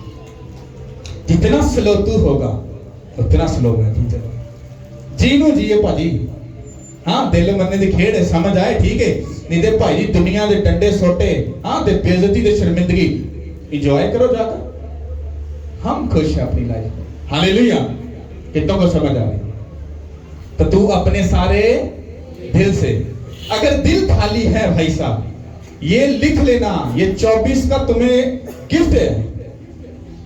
जितना स्लो तू होगा उतना स्लो मैं भी चलूंगा। जीनू जिए भाजी, हाँ, दिल मरने की खेड़ है, समझ आए, ठीक है। नहीं तो भाई जी दुनिया के डंडे सोटे, हाँ, ते बेइज्जती ते शर्मिंदगी एंजॉय करो जाकर। हम खुश हैं अपनी लाइफ में। हालेलुया। कितनों को समझ आ रही? तो तू अपने सारे दिल से, अगर दिल खाली है भाई साहब, ये लिख लेना, ये 24 का तुम्हें गिफ्ट है,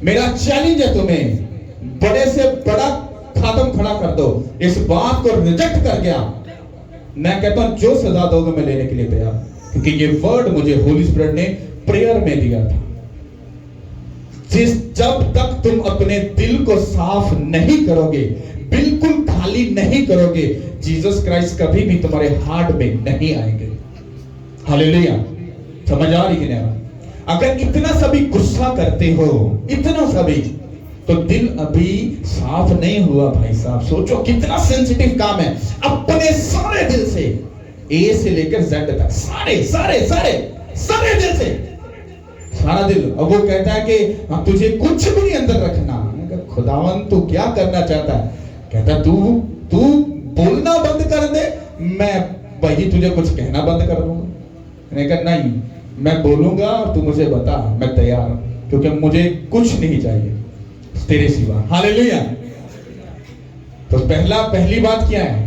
मेरा चैलेंज है तुम्हें, बड़े से बड़ा खातम खड़ा कर दो। इस बात को रिजेक्ट कर गया, मैं कहता हूं जो सजा दोगे मैं लेने के लिए तैयार, क्योंकि ये वर्ड मुझे होली स्पिरिट ने प्रेयर में दिया था। जब तक तुम अपने दिल को साफ नहीं करोगे, बिल्कुल खाली नहीं करोगे, जीसस क्राइस्ट कभी भी तुम्हारे हार्ट में नहीं आएंगे। हालेलुया। समझ आ रही कि नहीं? अगर इतना सभी गुस्सा करते हो, इतना सभी, तो दिल अभी साफ नहीं हुआ भाई साहब। सोचो कितना सेंसिटिव काम है, अपने सारे दिल से, ए से लेकर जेड तक, सारे सारे सारे सारे दिल से, सारा दिल। अब वो कहता है कि हाँ, तुझे कुछ भी नहीं अंदर रखना। खुदावन तू क्या करना चाहता है? कहता तू बोलना बंद कर दे, मैं भाई तुझे कुछ कहना बंद कर दूंगा। मैंने कहा नहीं, मैं बोलूंगा, तू मुझे बता, मैं तैयार हूं, क्योंकि मुझे कुछ नहीं चाहिए तेरे सिवा। हालेलुया। तो पहली बात क्या है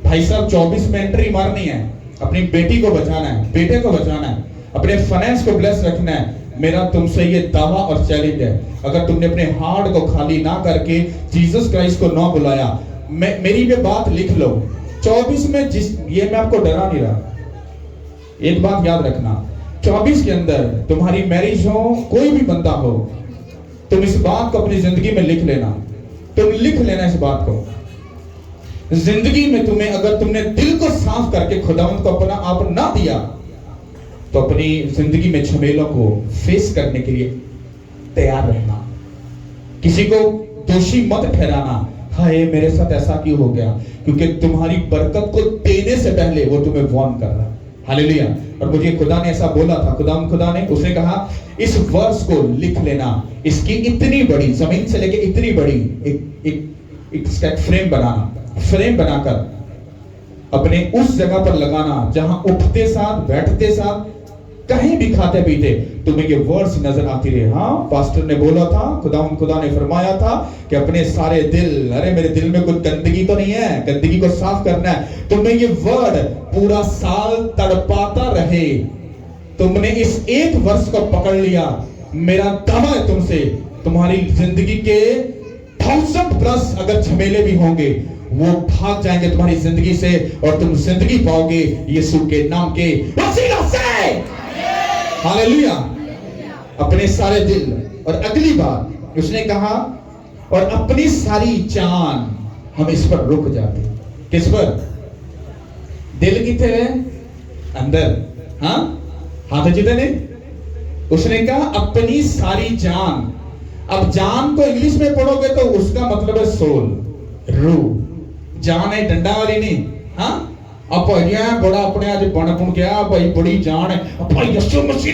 भाई साहब? 24 में एंट्री मारनी है, अपनी बेटी को बचाना है, बेटे को बचाना है, अपने फाइनेंस को ब्लेस रखना है। मेरा तुमसे ये दावा और चैलेंज है, अगर तुमने अपने हार्ट को खाली ना करके जीसस क्राइस्ट को ना बुलाया, मेरी ये बात लिख लो, 24 में ये मैं आपको डरा नहीं रहा, एक बात याद रखना, 24 के अंदर तुम्हारी मैरिज हो, कोई भी बंदा हो, तुम इस बात को अपनी जिंदगी में लिख लेना, तुम लिख लेना इस बात को। जिंदगी में तुम्हें, अगर तुमने दिल को साफ करके खुदावंद को अपना आप ना दिया, तो अपनी जिंदगी में झमेलों को फेस करने के लिए तैयार रहना। किसी को दोषी मत ठहराना, हाय मेरे साथ ऐसा क्यों हो गया, क्योंकि तुम्हारी बरकत को देने से पहले वो तुम्हें वार्न कर रहा है। हालेलुया। और मुझे खुदा ने ऐसा बोला था, खुदा ने उसने कहा इस वर्स को लिख लेना, इसकी इतनी बड़ी, जमीन से लेके इतनी बड़ी एक फ्रेम बनाना, फ्रेम बनाकर अपने उस जगह पर लगाना जहां उठते साथ, बैठते साथ, कहीं भी खाते पीते तुम्हें ये वर्ड्स नजर आती रहे। हाँ, पास्टर ने बोला था, खुदा ने फरमाया था कि अपने सारे दिल, अरे मेरे दिल में कुछ गंदगी तो नहीं है, गंदगी को साफ करना है। तुम्हें ये वर्ड पूरा साल तड़पाता रहे। तुमने इस एक वर्ष को पकड़ लिया, मेरा दावा है तुमसे, तुम्हारी जिंदगी के 1000 प्लस अगर झमेले भी होंगे वो भाग जाएंगे तुम्हारी जिंदगी से, और तुम जिंदगी पाओगे यीशु के नाम के वसीला से। हालेलुया। अपने सारे दिल, और अगली बार उसने कहा और अपनी सारी जान, हम इस पर रुक जाते। किस पर? दिल कितने है? अंदर। हाँ, हाथ जितने ने, उसने कहा अपनी सारी जान। अब जान को इंग्लिश में पढ़ोगे तो उसका मतलब है सोल, रूह। जान है डंडा वाली नहीं। हाँ, अब बड़ा अपने आज बन गया भाई, बड़ी जान है भाई, यीशु मसीह।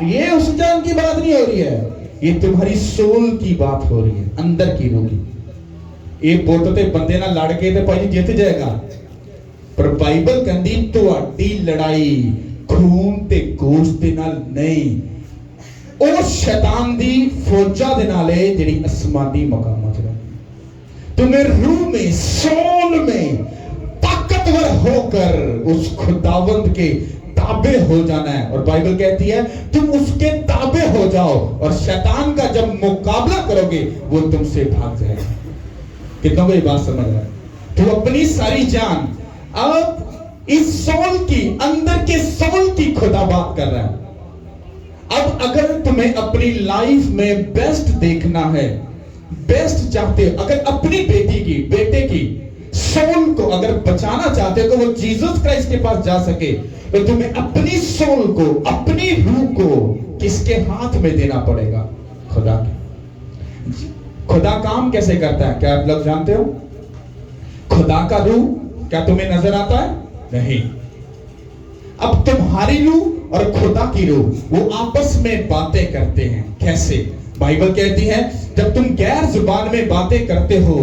ये उस जान की बात नहीं हो रही है, ये तुम्हारी सोल की बात हो रही है, अंदर की रूह की। ये बोलते बंदे ना लड़ के तो भाई जीत जाएगा, पर बाइबल कहती तुहाडी लड़ाई खून ते गोश्त दे नाल नहीं, ओ शैतान दी फौजा दे नाल है जेड़ी आसमानी मकामां च रहंदी। तुम्हें रूह में, सोल में ताकतवर होकर उस खुदावंद के ताबे हो जाना है। और बाइबल कहती है तुम उसके ताबे हो जाओ, और शैतान का जब मुकाबला करोगे वो तुमसे भाग जाएगा। कितना को ये बात समझ रहा है? तो अपनी सारी जान, अब इस सोल की, अंदर के सोल की खुदा बात कर रहा है। अब अगर तुम्हें अपनी लाइफ में बेस्ट देखना है, बेस्ट चाहते हो, अगर अपनी बेटी की, बेटे की सोल को अगर बचाना चाहते हो, तो वो जीसस क्राइस्ट के पास जा सके, तो तुम्हें अपनी सोल को, अपनी रूह को किसके हाथ में देना पड़ेगा? खुदा के। खुदा काम कैसे करता है, क्या आप लोग जानते हो? खुदा का रूह क्या तुम्हें नजर आता है? नहीं। अब तुम्हारी रूह और खुदा की रूह वो आपस में बातें करते हैं। कैसे? बाइबल कहती है जब तुम गैर जुबान में बातें करते हो,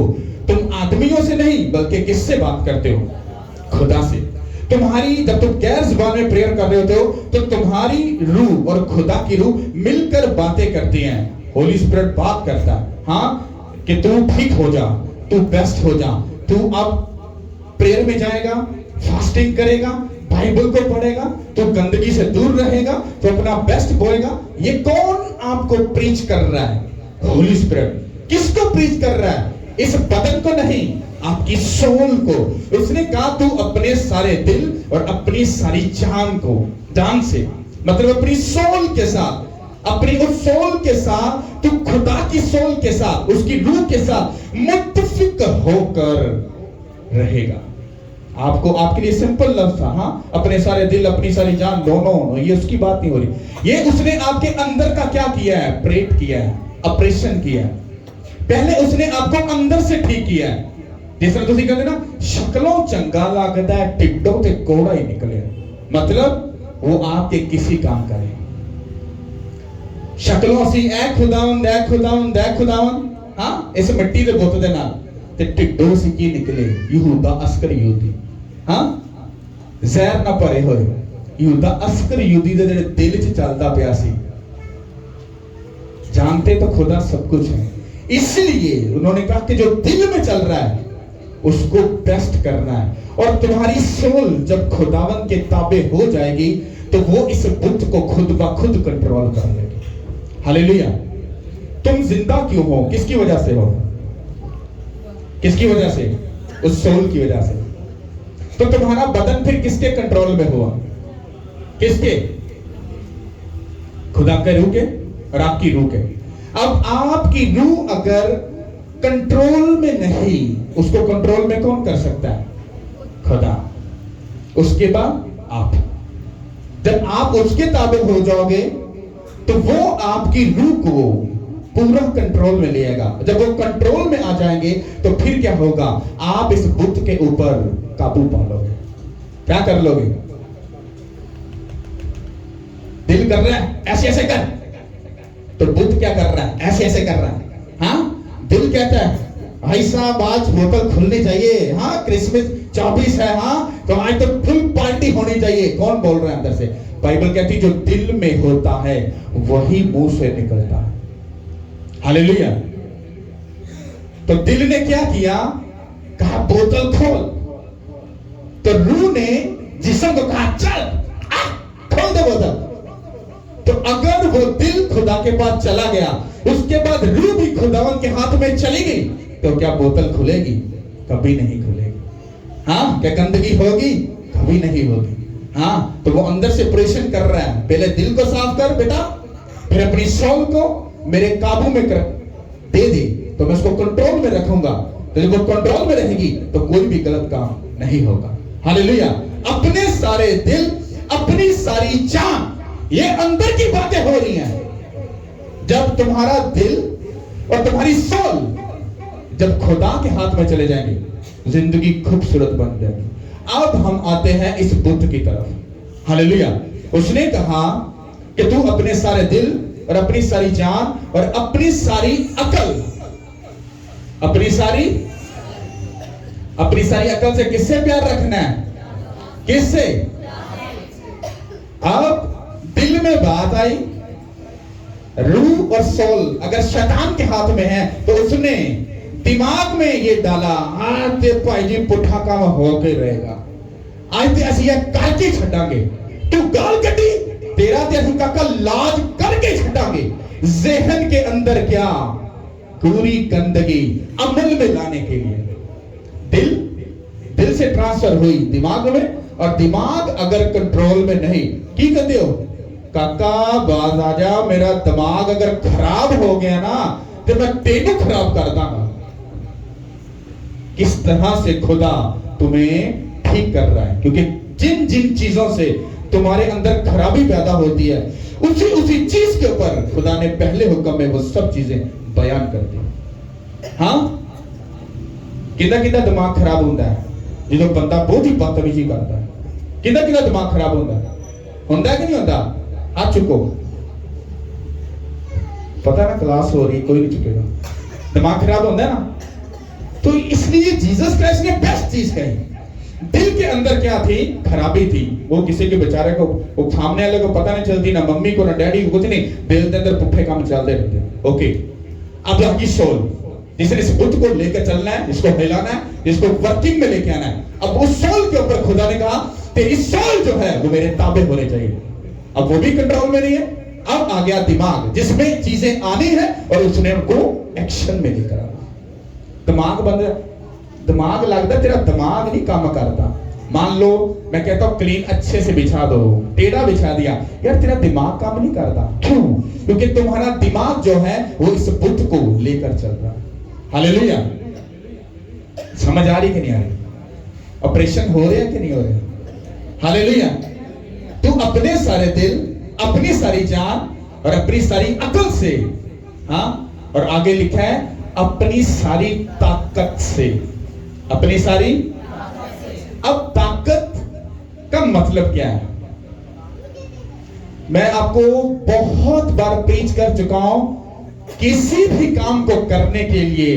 तुम आदमियों से नहीं बल्कि किससे बात करते हो? खुदा से। तुम्हारी, जब तुम गैर जुबान में प्रेयर कर रहे होते हो, तो तुम्हारी रूह और खुदा की रूह मिलकर बातें करती हैं। होली स्पिरिट बात करता है, हाँ, कि तू ठीक हो जा, तू बेस्ट हो जा, तू अब प्रेयर में जाएगा, फास्टिंग करेगा, बाइबल को पढ़ेगा, तो गंदगी से दूर रहेगा, तो अपना बेस्ट बोलेगा। ये कौन आपको प्रीच कर रहा है? होली स्पिरिट। किसको प्रीच कर रहा है? इस बदन को नहीं, आपकी सोल को। उसने कहा तू अपने सारे दिल और अपनी सारी जान को, जान से मतलब अपनी सोल के साथ, अपनी उस सोल के साथ, तू खुदा की सोल के साथ, उसकी रूह के साथ मुत्तफिक होकर रहेगा। आपको, आपके लिए सिंपल लफ्ज था, हाँ, अपने सारे दिल, अपनी सारी जान, दोनों, ये उसकी बात नहीं हो रही। ये उसने आपके अंदर का क्या किया है? ऑपरेट किया है, ऑपरेशन किया है। पहले उसने आपको अंदर से ठीक किया है। जिस तरह तुसी कहते ना, शक्लों चंगा लगता है, टिड्डों ते कोड़ा ही निकले, मतलब वो आपके किसी काम का नहीं। शक्लों सी ऐ खुदावंद, ऐ खुदावंद, ऐ खुदावंद, हाँ, इस मिट्टी दे बुत दे नाल, ते टिड्डों सी की निकले? यहूदा अस्कर यहूदी, हाँ, जहर ना भरे होए यहूदा अस्कर यहूदी दे जेड़े दिल च चलदा पिया सी। जानते तो खुदा सब कुछ है, इसलिए उन्होंने कहा कि जो दिल में चल रहा है उसको बेस्ट करना है। और तुम्हारी सोल जब खुदावन के ताबे हो जाएगी, तो वो इस बुत को खुद ब खुद कंट्रोल कर लेगी। हालेलुया। तुम जिंदा क्यों हो? किसकी वजह से हो? किसकी वजह से? उस सोल की वजह से। तो तुम्हारा बदन फिर किसके कंट्रोल में हुआ? किसके? खुदा के रूह के? और आपकी रूह के। अब आपकी रूह अगर कंट्रोल में नहीं, उसको कंट्रोल में कौन कर सकता है? खुदा। उसके बाद आप, जब आप उसके ताबे हो जाओगे तो वो आपकी रूह को पूरा कंट्रोल में लेगा। जब वो कंट्रोल में आ जाएंगे तो फिर क्या होगा? आप इस बुत के ऊपर काबू पा लोगे। क्या कर लोगे? दिल कर रहा है ऐसे ऐसे कर, तो बुत क्या कर रहा है? ऐसे ऐसे कर रहा है। हाँ, दिल कहता है भाई साहब आज बोतल खुलनी चाहिए, हाँ क्रिसमस 24 है, हाँ तो आज तो फुल पार्टी होनी चाहिए। कौन बोल रहा है अंदर से? बाइबल कहती है जो दिल में होता है वही मुंह से निकलता है। हालेलुया। तो दिल ने क्या किया? कहा बोतल खोल। तो रूह ने जिस्म को कहा चल खोल दे बोतल। तो अगर वो दिल खुदा के पास चला गया, उसके बाद रूह भी खुदावन के हाथ में चली गई, तो क्या बोतल खुलेगी? कभी नहीं खुलेगी। हाँ, क्या गंदगी होगी? कभी नहीं होगी। हाँ, तो वो अंदर से ऑपरेशन कर रहा है, पहले दिल को साफ कर बेटा, फिर अपनी सोल को मेरे काबू में कर दे दे, तो मैं उसको कंट्रोल में रखूंगा। तो जब वो कंट्रोल में रहेगी तो कोई भी गलत काम नहीं होगा। हालेलुया। अपने सारे दिल, अपनी सारी जान, ये अंदर की बातें हो रही हैं। जब तुम्हारा दिल और तुम्हारी सोल जब खुदा के हाथ में चले जाएंगे, जिंदगी खूबसूरत बन जाएगी। अब हम आते हैं इस बुत की तरफ। हालेलुया। उसने कहा कि तू अपने सारे दिल और अपनी सारी जान और अपनी सारी अकल, अपनी सारी अकल से किससे प्यार रखना है? किससे? अब दिल में बात आई, रूह और सोल अगर शैतान के हाथ में है तो उसने दिमाग में ये डाला, हाँ ते भाई जी पुठा काम हो के रहेगा, आज ते असि करके छड़ांगे, तू गाल कटी तेरा ते असि काका लाज करके छड़ांगे। ज़हन के अंदर क्या? पूरी गंदगी अमल में लाने के लिए दिल से ट्रांसफर हुई दिमाग में, और दिमाग अगर कंट्रोल में नहीं, की कहते हो काका बाज आ जा, मेरा दिमाग अगर खराब हो गया ना तो मैं तेनू खराब कर दूंगा। किस तरह से खुदा तुम्हें ठीक कर रहा है, क्योंकि जिन जिन चीजों से तुम्हारे अंदर खराबी पैदा होती है, उसी चीज के ऊपर खुदा ने पहले हुक्म में वो सब चीजें बयान कर दी। हाँ, किदा दिमाग खराब होता है जो बंदा बहुत ही बदतमीजी करता है। किदा दिमाग खराब होता है कि नहीं होता? हाथ चुको। पता ना क्लास हो रही, कोई नहीं चुकेगा। दिमाग खराब होता है ना, तो इसलिए जीसस क्राइस्ट ने बेस्ट चीज कही। दिल के अंदर क्या थी? खराबी थी। वो किसी के बेचारे को, वो सामने वाले को पता नहीं चलती, ना मम्मी को ना डैडी को, कुछ नहीं, दिल के अंदर पुट्ठे काम चलते रहते। ओके, अब आपकी सोल, जिसने इस बुत को लेकर चलना है, इसको हिलाना है, इसको वर्किंग में लेके आना है। अब उस सोल के ऊपर खुदा ने कहा तेरी सोल जो है वो मेरे ताबे होने चाहिए। अब वो भी कंट्रोल में नहीं है। अब आ गया दिमाग, जिसमें चीजें आनी है और उसने उनको एक्शन में लेकर आना। दिमाग लगता तेरा दिमाग नहीं काम करता। मान लो मैं कहता हूं क्लीन अच्छे से बिछा दो, टेढ़ा बिछा दिया, यार तेरा दिमाग काम नहीं करता। क्यों? क्योंकि तुम्हारा दिमाग जो है वो इस बुत को लेकर चल रहा है। हालेलुया। समझ आ रही कि नहीं आ रही? ऑपरेशन हो रहे हैं कि नहीं हो रहे? हालेलुया। तू अपने सारे दिल, अपनी सारी जान और अपनी सारी अकल से, हाँ, और आगे लिखा है अपनी सारी ताकत से, अपनी सारी। अब ताकत का मतलब क्या है? मैं आपको बहुत बार प्रीच कर चुका हूं, किसी भी काम को करने के लिए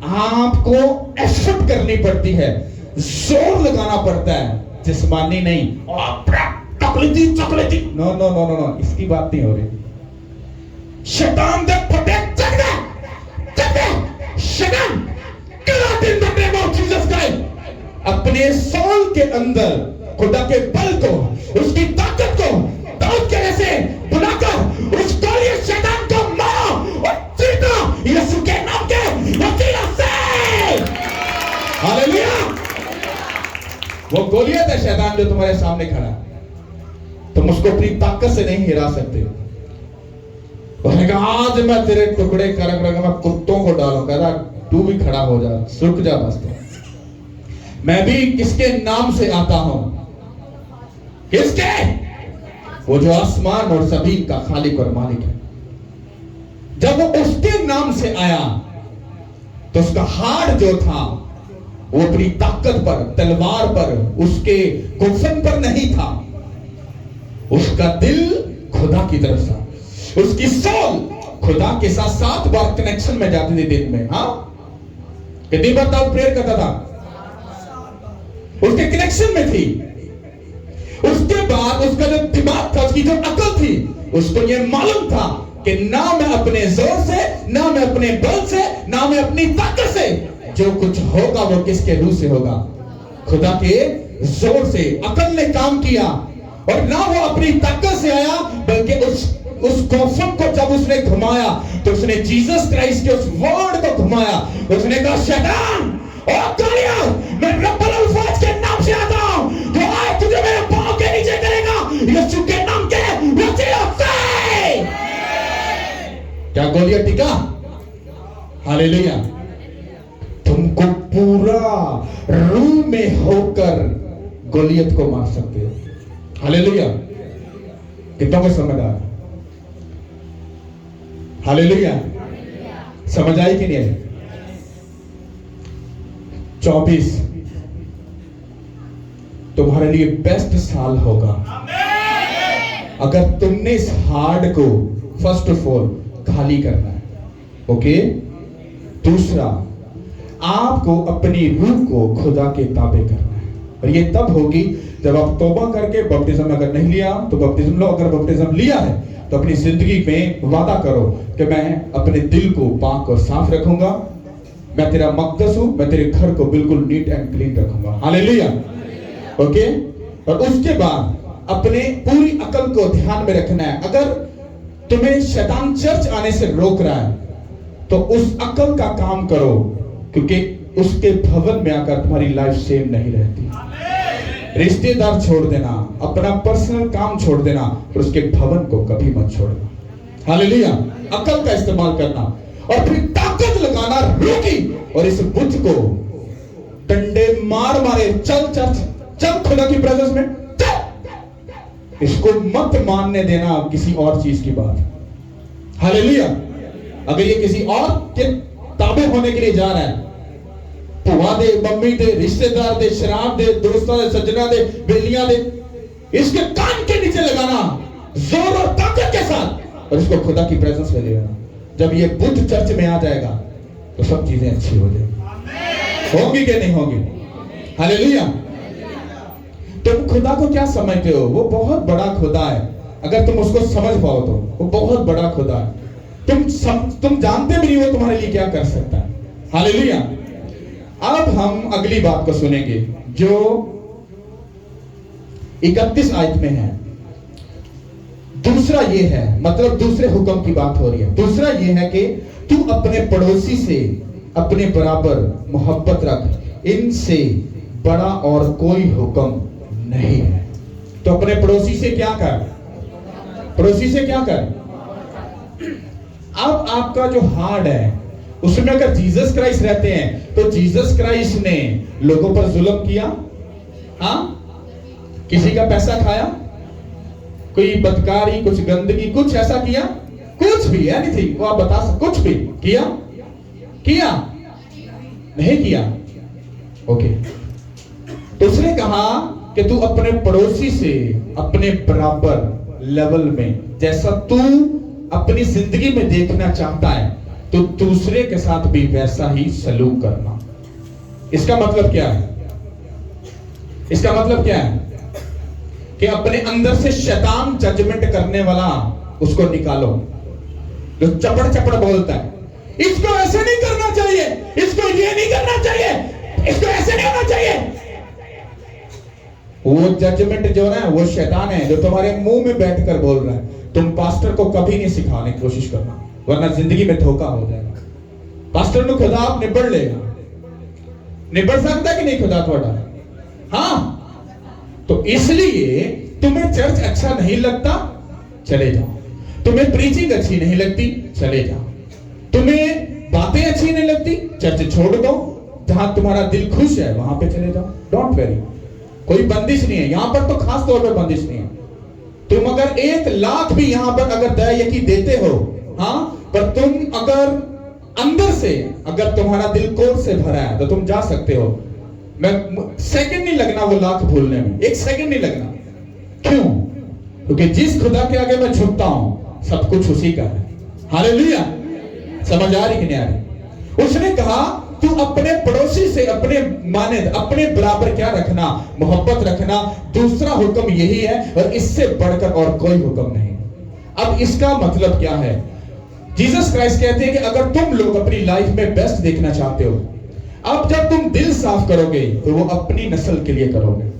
आपको एफर्ट करनी पड़ती है, जोर लगाना पड़ता है, जिस्मानी नहीं। Chocolatey no no no no no, इसकी बात नहीं हो रही। शैतान दे फटे चक दे शैतान, get out in the name of Jesus Christ। अपने सोल के अंदर खुदा के बल को, उसकी ताकत को दाऊद के जैसे बुलाकर उस गोलियत शैतान को मारो और जीतो यीशु के नाम के वसीले से। हालेलुया। वो गोलियत है शैतान जो तुम्हारे सामने खड़ा, तुम उसको अपनी ताकत से नहीं हिरा सकते। उसने कहा आज मैं तेरे टुकड़े कर मैं कुत्तों को डालूं। कहता तू भी खड़ा हो जा, रुक जा बस तो। मैं भी किसके नाम से आता हूं? किसके? वो जो आसमान और जमीन का खालिक और मालिक है। जब वो उसके नाम से आया तो उसका हाड़ जो था वो अपनी ताकत पर, तलवार पर, उसके गुफन पर नहीं था। उसका दिल खुदा की तरफ था। उसकी सोल खुदा के साथ 7 बार कनेक्शन में जाती थी दिन में। हाँ, कितनी बार तब प्रेयर करता था? उसके कनेक्शन में थी। उसके बाद उसका जो दिमाग था, उसकी जो अकल थी, उसको ये मालूम था कि ना मैं अपने जोर से, ना मैं अपने बल से, ना मैं अपनी ताकत से, जो कुछ होगा वो किसके रूह से होगा? खुदा के जोर से। अकल ने काम किया और ना वो अपनी ताकत से आया, बल्कि उस कॉफन को जब उसने घुमाया तो उसने जीसस क्राइस्ट के उस वर्ड को घुमाया। उसने कहा शैतान और गालिया, मैं रब्बुल अल्फाज के नाम से आता हूं, जो आज तुझे मेरे पांव के नीचे करेगा, यीशु के नाम के वसीले से। क्या गोलियत टिका? हालेलुया। तुमको पूरा रूह में होकर गोलियत को मार सकते हो। हालेलुया। कितनों को समझ आ? हालेलुया। समझ आई कि नहीं आई? 24 तुम्हारे लिए बेस्ट साल होगा अगर तुमने इस हार्ड को फर्स्ट ऑफ ऑल खाली करना है। ओके। दूसरा, आपको अपनी रूह को खुदा के ताबे करना है, और ये तब होगी जब आप तौबा करके बपतिस्म अगर नहीं लिया तो बपतिस्म लो, अगर बपतिस्म लिया है तो अपनी जिंदगी में वादा करो कि मैं अपने दिल को पाक और साफ रखूंगा, मैं तेरा मक़दस हूं, मैं तेरे घर को बिल्कुल नीट एंड क्लीन रखूंगा। हालेलुया। ओके। और उसके बाद अपने पूरी अकल को ध्यान में रखना है। अगर तुम्हें शैतान चर्च आने से रोक रहा है तो उस अकल का काम करो, क्योंकि उसके भवन में आकर तुम्हारी लाइफ सेम नहीं रहती। रिश्तेदार छोड़ देना, अपना पर्सनल काम छोड़ देना, और उसके भवन को कभी मत छोड़ना। हालेलुया। अकल का इस्तेमाल करना और फिर ताकत लगाना रूह की, और इस बुद्ध को डंडे मार मारे चल चर्च, चल खुदा की प्रेजेंस में चल। इसको मत मानने देना किसी और चीज की बात। हालेलुया। अगर ये किसी और के ताबे होने के लिए जा रहा है, पुआ दे, मम्मी दे, रिश्तेदार दे, शराब दे, दोस्तों दे, सज्जना दे, बेलियां दे, इसके कान के नीचे लगाना जोर और ताकत के साथ, और इसको खुदा की प्रेजेंस में ले लेना। जब ये बुद्ध चर्च में आ जाएगा तो सब चीजें अच्छी हो जाएंगी। होगी कि नहीं होगी? हालेलुया। तुम खुदा को क्या समझते हो? वो बहुत बड़ा खुदा है। अगर तुम उसको समझ पाओ तो वो बहुत बड़ा खुदा है। तुम जानते भी नहीं वो तुम्हारे लिए क्या कर सकता है। हालेलुया। अब हम अगली बात को सुनेंगे जो 31 आयत में है। दूसरा ये है, मतलब दूसरे हुक्म की बात हो रही है। दूसरा ये है कि तू अपने पड़ोसी से अपने बराबर मोहब्बत रख, इनसे बड़ा और कोई हुक्म नहीं है। तो अपने पड़ोसी से क्या कर? पड़ोसी से क्या कर? अब आपका जो हार्ट है उसमें अगर जीसस क्राइस्ट रहते हैं तो जीसस क्राइस्ट ने लोगों पर जुल्म किया? हाँ? किसी का पैसा खाया? कोई बदकारी, कुछ गंदगी, कुछ ऐसा किया? कुछ भी, एनीथिंग वो आप बता सकते? कुछ भी किया? किया? नहीं किया। ओके। तो उसने कहा कि तू अपने पड़ोसी से अपने बराबर लेवल में, जैसा तू अपनी जिंदगी में देखना चाहता है तो दूसरे के साथ भी वैसा ही सलूक करना। इसका मतलब क्या है? इसका मतलब क्या है कि अपने अंदर से शैतान जजमेंट करने वाला उसको निकालो, जो चपड़ चपड़ बोलता है, इसको ऐसे नहीं करना चाहिए, इसको ये नहीं करना चाहिए, इसको ऐसे नहीं होना चाहिए। वो जजमेंट जो है वो शैतान है जो तुम्हारे मुंह में बैठकर बोल रहा है। तुम पास्टर को कभी नहीं सिखाने की कोशिश करना, वरना जिंदगी में धोखा हो जाएगा। पास्टर ने खुदा आप निबड़ लेगा। निबड़ सकता कि नहीं खुदा थोड़ा? हाँ। तो इसलिए तुम्हें चर्च अच्छा नहीं लगता, चले जाओ। तुम्हें प्रीचिंग अच्छी नहीं लगती, चले जाओ। तुम्हें बातें अच्छी नहीं लगती, चर्च छोड़ दो। जहां तुम्हारा दिल खुश है वहां पे चले जाओ, डोंट वेरी। कोई बंदिश नहीं है यहां पर, तो खास तौर पे बंदिश नहीं है। तुम अगर 1,00,000 भी यहां पर अगर दया यकी देते हो, हाँ, पर तुम अगर अंदर से अगर तुम्हारा दिल कोर से भरा है तो तुम जा सकते हो। मैं सेकंड नहीं लगना वो लाख भूलने में, 1 सेकंड नहीं लगना। क्यों? क्योंकि जिस खुदा के आगे मैं झुकता हूं सब कुछ उसी का है। हालेलुया। समझ आ रही कि नहीं आ रही? उसने कहा तू अपने पड़ोसी से अपने मानद अपने बराबर क्या रखना, मोहब्बत रखना। दूसरा हुक्म यही है और इससे बढ़कर और कोई हुक्म नहीं। अब इसका मतलब क्या है? जीसस क्राइस्ट कहते हैं कि अगर तुम लोग अपनी लाइफ में बेस्ट देखना चाहते हो, अब जब तुम दिल साफ करोगे तो वो अपनी नस्ल के लिए करोगे।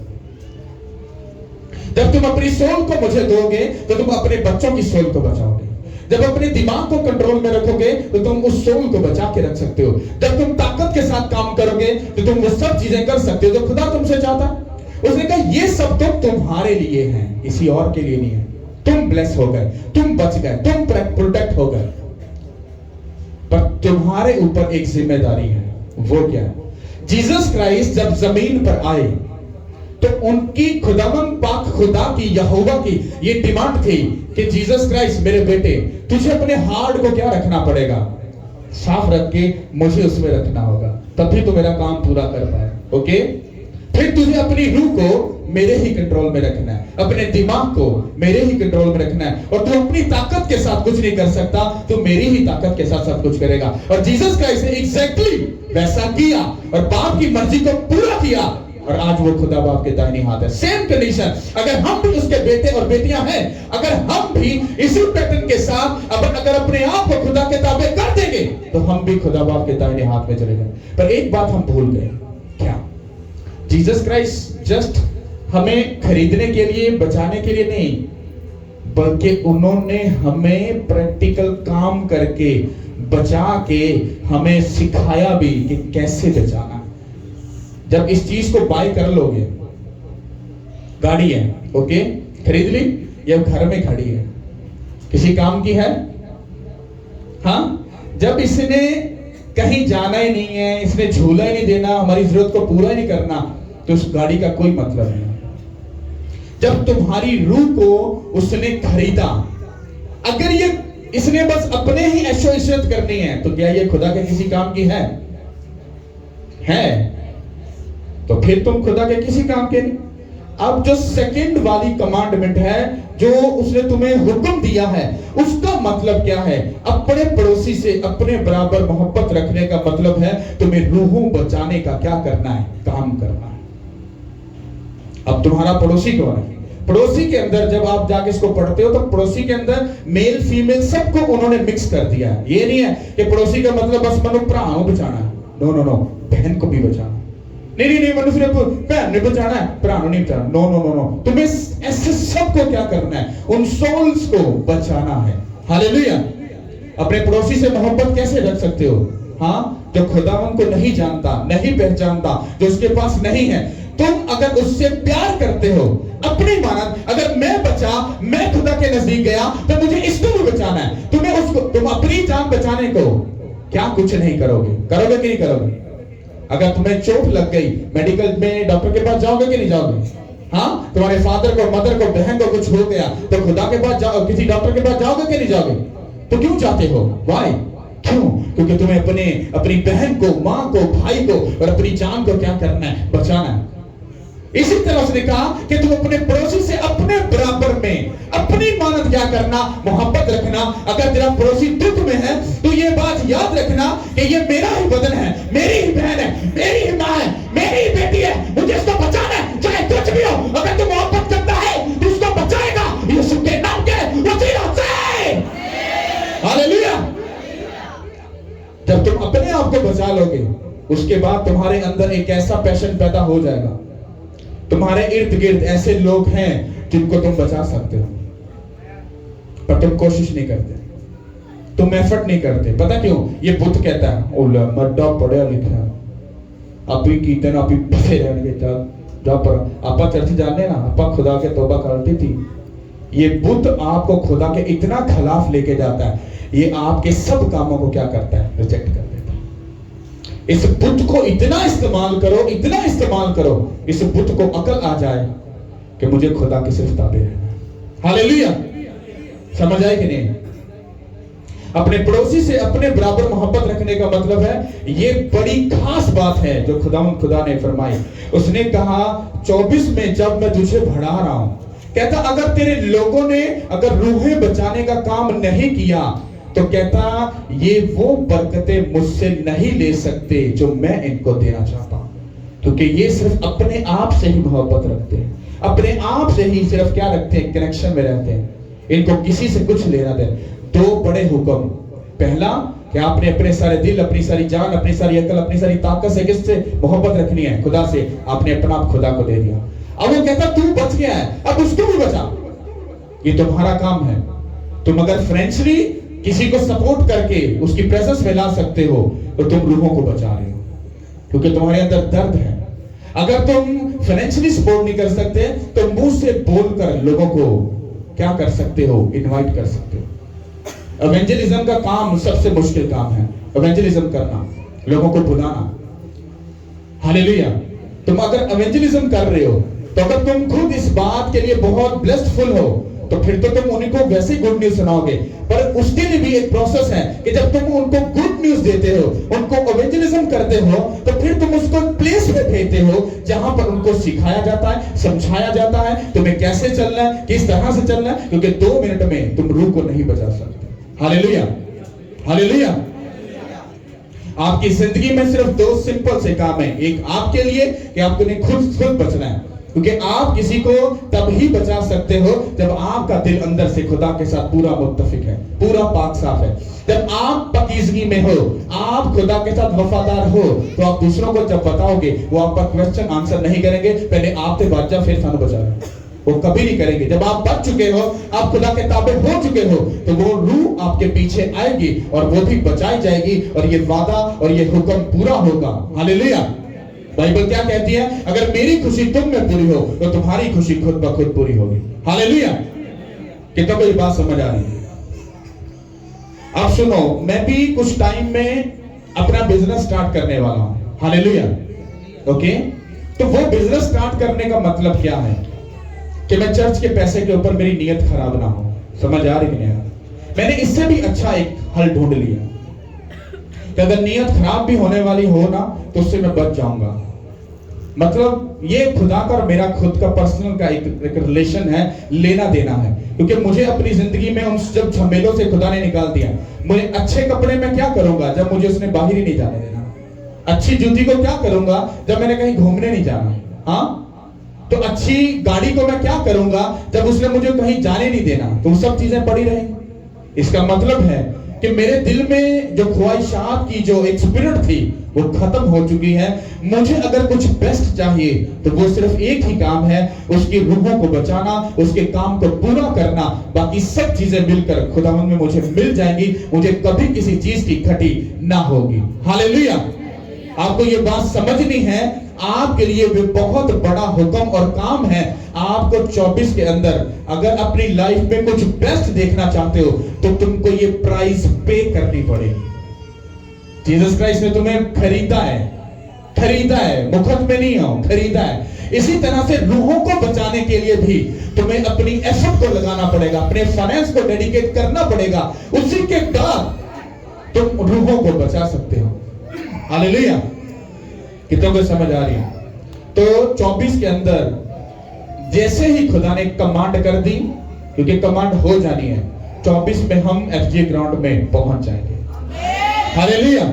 जब तुम अपनी सोल को मुझे दोगे तो तुम अपने बच्चों की सोल को बचाओगे। जब अपने दिमाग को कंट्रोल में रखोगे तो तुम उस सोल को बचा के रख सकते हो। जब तुम ताकत के साथ काम करोगे तो तुम वो सब चीजें कर सकते हो जो खुदा तुमसे चाहता। उसने कहा ये सब तो तुम्हारे लिए है, किसी और के लिए नहीं है। तुम ब्लेस हो गए, तुम बच गए, तुम प्रोटेक्ट हो गए, पर तुम्हारे ऊपर एक जिम्मेदारी है। वो क्या है? जीसस क्राइस्ट जब जमीन पर आए तो उनकी खुदावंद पाक खुदा की यहोवा की ये डिमांड थी कि जीसस क्राइस्ट मेरे बेटे, तुझे अपने हार्ट को क्या रखना पड़ेगा? साफ रख के मुझे उसमें रखना होगा, तभी तो मेरा काम पूरा कर पाए। ओके? फिर तुझे अपनी रूह को मेरे ही कंट्रोल में रखना है, अपने दिमाग को मेरे ही कंट्रोल में रखना है। और तू अपनी ताकत के साथ कुछ नहीं कर सकता, तू मेरी ही ताकत के साथ सब कुछ करेगा। और जीसस क्राइस्ट ने एग्जैक्टली वैसा किया और बाप की मर्जी को पूरा किया और आज वो खुदा बाप के दाहिने हाथ है। सेम कंडीशन अगर हम भी उसके बेटे और बेटियां हैं, अगर हम भी इसी पैटर्न के साथ अगर अपने आप को खुदा के ताबे कर देंगे तो हम भी खुदा बाप के दाहिने हाथ में चले जाएंगे। पर एक बात हम भूल गए, क्या? जीसस क्राइस्ट जस्ट हमें खरीदने के लिए, बचाने के लिए नहीं, बल्कि उन्होंने हमें प्रैक्टिकल काम करके बचा के हमें सिखाया भी कि कैसे बचाना। जब इस चीज को बाय कर लोगे, गाड़ी है, ओके, खरीद ली, ये घर में खड़ी है, किसी काम की है? हाँ, जब इसने कहीं जाना ही नहीं है, इसने झूला ही नहीं देना, हमारी जरूरत को पूरा ही नहीं करना, तो उस गाड़ी का कोई मतलब नहीं। जब तुम्हारी रूह को उसने खरीदा, अगर ये इसने बस अपने ही ऐशो इशरत करनी है तो क्या ये खुदा के किसी काम की है? तो फिर तुम खुदा के किसी काम के नहीं। अब जो सेकंड वाली कमांडमेंट है, जो उसने तुम्हें हुक्म दिया है, उसका मतलब क्या है? अपने पड़ोसी से अपने बराबर मोहब्बत रखने का मतलब है तुम्हें रूहों बचाने का क्या करना है? काम करना है। अब तुम्हारा पड़ोसी कौन है? पड़ोसी के अंदर जब आप जाके इसको पढ़ते हो तो पड़ोसी के अंदर मेल फीमेल सबको उन्होंने मिक्स कर दिया है। ये नहीं है कि पड़ोसी का मतलब बस मनु भरा बचाना है, नो, बहन को भी बचाना। नहीं, मनु सिर्फ बहन ने बचाना है, भरा नहीं बचाना, नो। तुम्हें ऐसे सबको क्या करना है? उन सोल्स को बचाना है। हालेलुया। अपने पड़ोसी से मोहब्बत कैसे रख सकते हो? हाँ, जो खुदावन को नहीं जानता, नहीं पहचानता, जो उसके पास नहीं है, तुम अगर उससे प्यार करते हो, अपनी मानद, अगर मैं खुदा के नजदीक गया तो मुझे इसको भी बचाना है। तुम अपनी जान बचाने को क्या कुछ नहीं करोगे कि नहीं करोगे? अगर तुम्हें चोट लग गई, मेडिकल में डॉक्टर के पास जाओगे कि नहीं जाओगे? हाँ, तुम्हारे फादर को, मदर को, बहन को कुछ हो गया तो खुदा के पास जाओ, किसी डॉक्टर के पास जाओगे कि नहीं जाओगे? तो क्यों चाहते हो? वाई? क्यों? क्योंकि तुम्हें अपनी बहन को, माँ को, भाई को और अपनी जान को क्या करना है? बचाना है। इसी तरह उसने कहा कि तुम अपने पड़ोसी से अपने बराबर में अपनी मानद क्या करना? मोहब्बत रखना। अगर तेरा पड़ोसी दुख में है तो ये बात याद रखना कि ये मेरा ही बदन है, मेरी ही बहन है, मेरी ही माँ है, मेरी ही बेटी है, मुझे इसको बचाना है, चाहे कुछ भी हो। अगर तू मोहब्बत करता है तो उसको बचाएगा यीशु के नाम के वसीला से। हालेलुया। जब तुम अपने आप को बचा लोगे, उसके बाद तुम्हारे अंदर एक ऐसा पैशन पैदा हो जाएगा। तुम्हारे इर्द गिर्द ऐसे लोग हैं जिनको तुम बचा सकते हो, पर तुम कोशिश नहीं करते, तुम एफर्ट नहीं करते। पता क्यों? ये बुद्ध कहता है ओला मड्डा पढ़िया लिखा आप ही कीर्तन आप ही बसे रहने जा पर आपा चर्च जाने ना आपा खुदा के तौबा करती थी ये बुत आपको खुदा के इतना खिलाफ लेके जाता है, ये आपके सब कामों को क्या करता है? रिजेक्ट कर देता है। इस बुत को इतना इस्तेमाल करो, इतना इस्तेमाल करो, इस बुत को अकल आ जाए कि मुझे खुदा के सिर्फ ताबे रहना। हालेलुया। समझ आए कि नहीं? अपने पड़ोसी से अपने बराबर मोहब्बत रखने का मतलब है, ये बड़ी खास बात है जो खुदा ने फरमाई। उसने कहा 24 में, जब मैं तुझे बढ़ा रहा हूं, कहता अगर तेरे लोगों ने अगर रूहें बचाने का काम नहीं किया तो कहता ये वो बरकतें मुझसे नहीं ले सकते जो मैं इनको देना चाहता हूं, क्योंकि ये सिर्फ अपने आप से ही मोहब्बत रखते हैं, अपने आप से ही सिर्फ क्या रखते हैं? कनेक्शन में रहते हैं, इनको किसी से कुछ लेना देना। 2 बड़े हुक्म। पहला कि आपने अपने सारे दिल, अपनी सारी जान, अपनी सारी अकल, अपनी सारी ताकत से किससे मोहब्बत रखनी है? खुदा से। आपने अपना आप खुदा को दे दिया। अब वो कहता तू बच गया है, अब उसको भी बचा। ये तुम्हारा काम है। तुम अगर फ्रेंचली किसी को सपोर्ट करके उसकी प्रेजेंस फैला सकते हो तो तुम रूहों को बचा रहे हो, क्योंकि तुम्हारे अंदर दर्द है। अगर तुम फाइनेंशियली सपोर्ट नहीं कर सकते तो मुंह से बोलकर लोगों को क्या कर सकते हो? इनवाइट कर सकते हो। इवेंजलिज्म का काम सबसे मुश्किल काम है, इवेंजलिज्म करना, लोगों को बुलाना। हालेलुया। तुम अगर इवेंजलिज्म कर रहे हो तो अगर तुम खुद इस बात के लिए बहुत ब्लेस्डफुल हो तो फिर तो तुम उनको वैसे गुड न्यूज सुनाओगे, पर उसके लिए भी एक प्रोसेस है कि जब तुम उनको गुड न्यूज देते हो, उनको इवेंजलिज्म करते हो, तो फिर तुम उसको प्लेस में भेजते हो जहां पर उनको सिखाया जाता है, समझाया जाता है तुम्हें कैसे चलना है, किस तरह से चलना है, क्योंकि 2 मिनट में तुम रूह को नहीं बचा सकते। Hallelujah, hallelujah. आपकी जिंदगी में सिर्फ 2 सिंपल से काम है। एक आपके लिए कि आपको खुद बचना है, क्योंकि आप किसी को तब ही बचा सकते हो जब आपका दिल अंदर से खुदा के साथ पूरा मुत्तफिक है, पूरा पाक साफ है। जब आप पाकीज़गी में हो, आप खुदा के साथ वफादार हो, तो आप दूसरों को जब बताओगे वो आपका क्वेश्चन आंसर नहीं करेंगे, पहले आपसे बात जा फिर सानू बचा रहे, वो कभी नहीं करेंगे। जब आप बच चुके हो, आप खुदा के ताबे हो चुके हो, तो वो रूह आपके पीछे आएगी और वो भी बचाई जाएगी और ये वादा और ये हुक्म पूरा होगा। हालेलुया। बाइबल क्या कहती है? अगर मेरी खुशी तुम में पूरी हो तो तुम्हारी खुशी खुद ब खुद पूरी होगी। हालेलुया। कितना कोई बात समझ आ रही है? आप सुनो, मैं भी कुछ टाइम में अपना बिजनेस स्टार्ट करने वाला हूं। हालेलुया। ओके, तो वो बिजनेस स्टार्ट करने का मतलब क्या है कि मैं चर्च के पैसे के ऊपर मेरी नीयत खराब ना हो। समझ आ रही है? मैंने इससे भी अच्छा एक हल ढूंढ लिया कि अगर नीयत खराब भी होने वाली हो ना तो उससे मैं बच जाऊंगा। मतलब ये खुदा का और मेरा खुद का पर्सनल का एक रिलेशन है, लेना देना है, क्योंकि मुझे अपनी जिंदगी में उन जब झमेलों से खुदा ने निकाल दिया। मुझे अच्छे कपड़े में क्या करूंगा जब मुझे उसने बाहर ही नहीं जाने देना? अच्छी जूती को क्या करूंगा जब मैंने कहीं घूमने नहीं जाना? हाँ, तो अच्छी गाड़ी को मैं क्या करूंगा जब उसने मुझे कहीं जाने नहीं देना? तो वो सब चीजें पड़ी रहेंगी। इसका मतलब है कि मेरे दिल में जो ख्वाहिशात की जो एक स्पिरिट थी वो खत्म हो चुकी है। मुझे अगर कुछ बेस्ट चाहिए तो वो सिर्फ एक ही काम है, उसकी रूहों को बचाना, उसके काम को पूरा करना। बाकी सब चीजें मिलकर खुदावंद में मुझे मिल जाएंगी, मुझे कभी किसी चीज की घटी ना होगी। हालेलुया। आपको ये बात समझनी है, आपके लिए भी बहुत बड़ा हुक्म और काम है। आपको 24 के अंदर अगर अपनी लाइफ में कुछ बेस्ट देखना चाहते हो तो तुमको ये प्राइस पे करनी पड़ेगी। जीसस क्राइस्ट ने तुम्हें खरीदा है, मुफ्त में नहीं हो, खरीदा है। इसी तरह से रूहों को बचाने के लिए भी तुम्हें अपनी एफर्ट को लगाना पड़ेगा, अपने फाइनेंस को डेडिकेट करना पड़ेगा। उसी के बाद तुम रूहों को बचा सकते हो। हालेलुया। कितनों को समझ आ रही है? तो 24 के अंदर जैसे ही खुदा ने कमांड कर दी, क्योंकि कमांड हो जानी है, 24 में हम एफजे ग्राउंड में पहुंच जाएंगे। हालेलुया।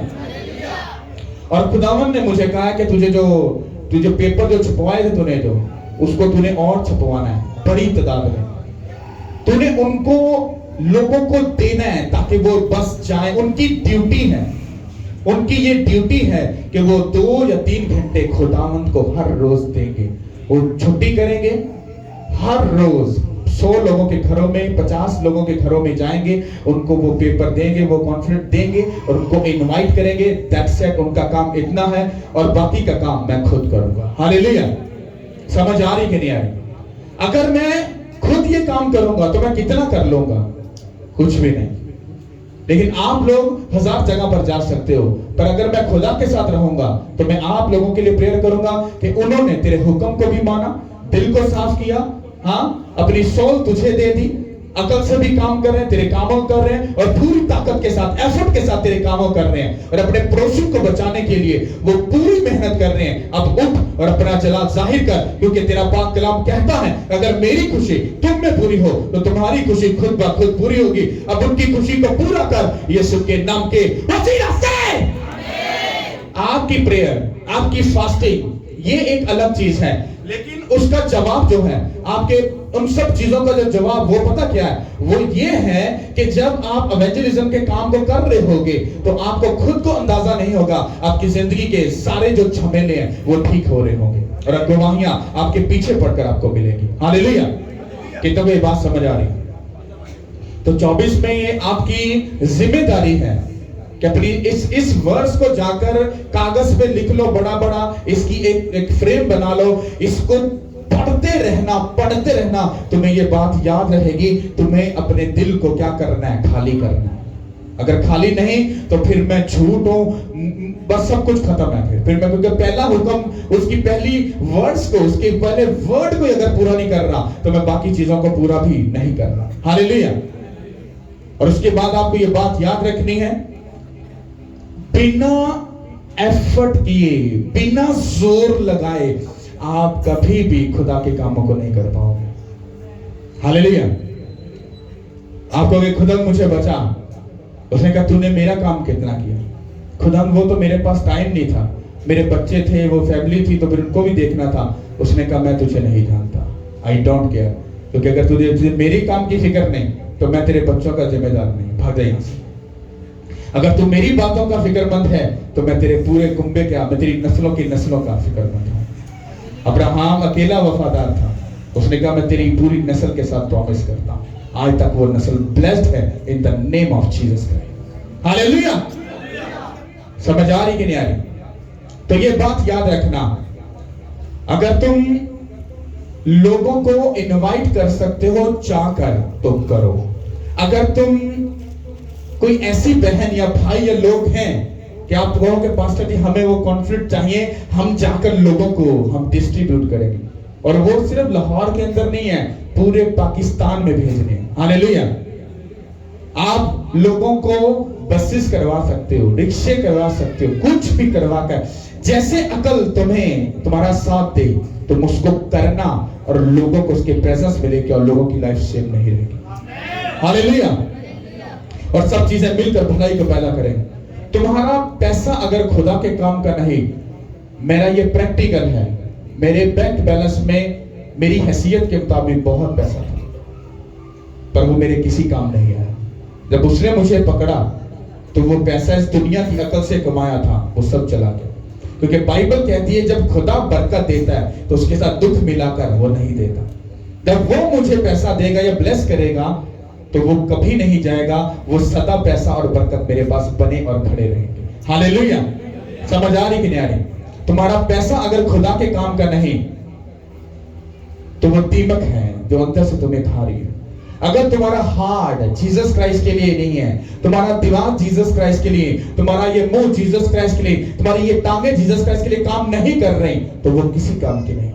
और खुदावन ने मुझे कहा कि तुझे पेपर जो छपवाए थे तूने, जो उसको तूने और छपवाना है बड़ी तादाद में। तूने उनको लोगों को देना है ताकि वो बस जाए। उनकी ड्यूटी है, उनकी ये ड्यूटी है कि वो 2 या 3 घंटे खुदावंद को हर रोज देंगे। वो छुट्टी करेंगे हर रोज। 100 लोगों के घरों में, 50 लोगों के घरों में जाएंगे, उनको वो पेपर देंगे, वो कॉन्फ्रेंस देंगे और उनको इनवाइट करेंगे। That's it. उनका काम इतना है और बाकी का काम मैं खुद करूंगा। हालेलुया। समझ आ रही कि नहीं आ रही? अगर मैं खुद ये काम करूंगा तो मैं कितना कर लूंगा, कुछ भी नहीं। लेकिन आप लोग 1000 जगह पर जा सकते हो, पर अगर मैं खुदा के साथ रहूंगा तो मैं आप लोगों के लिए प्रेयर करूंगा कि उन्होंने तेरे हुक्म को भी माना, दिल को साफ किया, हाँ, अपनी सोल तुझे दे दी, अकल से भी काम कर रहे हैं, तेरे कामों कर रहे हैं, और पूरी ताकत के साथ, एफर्ट के साथ तेरे कामों कर रहे हैं, और अपने पड़ोसी को बचाने के लिए वो पूरी मेहनत कर रहे हैं। अब उठ और अपना जलाल जाहिर कर, क्योंकि तेरा पाक कलाम कहता है अगर मेरी खुशी तुम में पूरी हो तो तुम्हारी खुशी खुद ब खुद पूरी होगी। अब उनकी खुशी को पूरा कर यीशु के नाम के वसीला से। आपकी प्रेयर, आपकी फास्टिंग, ये एक अलग चीज है, लेकिन उसका जवाब जो है, आपके उन सब चीजों का जो जवाब, वो पता क्या है? वो ये है कि जब आप इवेंजलिज्म के काम को कर रहे होगे तो आपको खुद को अंदाजा नहीं होगा, आपकी जिंदगी के सारे जो झमेले हैं वो ठीक हो रहे होंगे, और गवाहियां आपके पीछे पड़कर आपको मिलेगी। हालेलुया! कितनों को ये बात समझ आ रही? तो 24 में ये आपकी जिम्मेदारी है कि अपनी इस वर्स को जाकर कागज पे लिख लो बड़ा बड़ा, इसकी एक फ्रेम बना लो, इसको पढ़ते रहना, तुम्हें ये बात याद रहेगी। तुम्हें अपने दिल को क्या करना है? खाली करना है। अगर खाली नहीं तो फिर मैं झूठ हूं, बस सब कुछ खत्म है। फिर मैं, क्योंकि पहला हुक्म, उसकी पहली वर्ड्स को, उसके पहले वर्ड को अगर पूरा नहीं कर रहा तो मैं बाकी चीजों को पूरा भी नहीं कर रहा। हालेलुया! और उसके बाद आपको ये बात याद रखनी है, बिना एफर्ट किए, बिना जोर लगाए आप कभी भी खुदा के कामों को नहीं कर पाओगे। हालेलुया! आप कहोगे खुदा मुझे बचा, उसने कहा तूने मेरा काम कितना किया? खुदा वो तो मेरे पास टाइम नहीं था, मेरे बच्चे थे, वो फैमिली थी, तो फिर उनको भी देखना था। उसने कहा मैं तुझे नहीं जानता, आई डोंट केयर, क्योंकि अगर तुझे मेरी काम की फिक्र नहीं तो मैं तेरे बच्चों का जिम्मेदार नहीं, भाग यहां से। अगर तू मेरी बातों का फिक्रमंद है तो मैं तेरे पूरे कुंबे का, मैं तेरी नस्लों का फिक्रमंद हूं। अब्राहम अकेला वफादार था, उसने कहा मैं तेरी पूरी नस्ल के साथ प्रॉमिस करता हूं। आज तक वो नस्ल ब्लेस्ड है in the name of Jesus Christ. Hallelujah! समझ आ रही कि नहीं आ रही? तो ये बात याद रखना, अगर तुम लोगों को इनवाइट कर सकते हो चाहकर तो करो। अगर तुम कोई ऐसी बहन या भाई या लोग हैं कि आप कहोगे पास्टर जी हमें वो कॉन्फ्लिक्ट चाहिए, हम जाकर लोगों को हम डिस्ट्रीब्यूट करेंगे, और वो सिर्फ लाहौर के अंदर नहीं है, पूरे पाकिस्तान में भेजने। हालेलुया! आप लोगों को बसेस करवा सकते हो, रिक्शे करवा सकते हो, कुछ भी करवा कर, जैसे अकल तुम्हें तुम्हारा साथ दे तुम उसको करना, और लोगों को उसके प्रेजेंस मिलेगी और लोगों की लाइफ सेम नहीं रहेगी। हालेलुया! और सब चीजें मिलकर भलाई को पैदा करें। तुम्हारा पैसा अगर खुदा के काम का नहीं, मेरा ये प्रैक्टिकल है, मेरे बैंक बैलेंस में मेरी हैसियत के मुताबिक बहुत पैसा था, पर वो मेरे किसी काम नहीं आया। जब उसने मुझे पकड़ा तो वो पैसा इस दुनिया की अकल से कमाया था, वो सब चला गया। क्योंकि बाइबल कहती है जब खुदा बरकत देता है तो उसके साथ दुख मिलाकर वो नहीं देता। जब वो मुझे पैसा देगा या ब्लेस करेगा तो वो कभी नहीं जाएगा, वो सदा पैसा और बरकत मेरे पास बने और खड़े रहेंगे। हालेलुया! समझ आ रही कि नहीं आ रही? तुम्हारा पैसा अगर खुदा के काम का नहीं तो वो दीमक है जो अंदर से तुम्हें खा रही है। अगर तुम्हारा हार्ट जीसस क्राइस्ट के लिए नहीं है, तुम्हारा दिमाग जीसस क्राइस्ट के लिए, तुम्हारा ये मुंह जीसस क्राइस्ट के लिए, तुम्हारी ये टांगे जीसस क्राइस्ट के लिए काम नहीं कर रही, तो वो किसी काम की नहीं।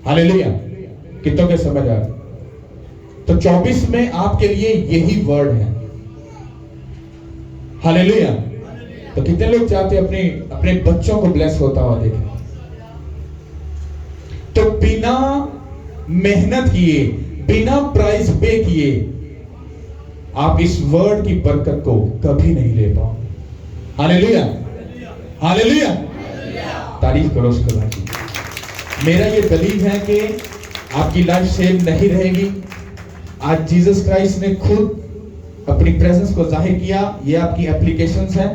हालेलुया! कितनों के समझ आ रही? तो 24 में आपके लिए यही वर्ड है। हालेलुया! तो कितने लोग चाहते हैं अपने बच्चों को ब्लेस होता हुआ देखें? तो बिना मेहनत किए, बिना प्राइस पे किए आप इस वर्ड की बरकत को कभी नहीं ले पाओगे। हालेलुया! हालेलुया! तारीफ करो उसके बाद। मेरा ये बिलीव है कि आपकी लाइफ सेम नहीं रहेगी। आज जीसस क्राइस्ट ने खुद अपनी प्रेजेंस को जाहिर किया। ये आपकी एप्लीकेशंस हैं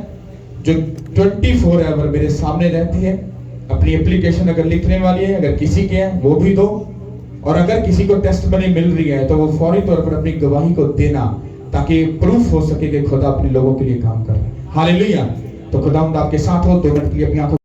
जो 24 आवर मेरे सामने रहती है। अपनी एप्लीकेशन अगर लिखने वाली है, अगर किसी के है वो भी दो, और अगर किसी को टेस्ट मनी मिल रही है तो वो फौरी तौर पर अपनी गवाही को देना, ताकि प्रूफ हो सके कि खुदा अपने लोगों के लिए काम कर रहा है। हालेलुया! तो खुदा आपके साथ हो। 2 मिनट के लिए अपनी आंखों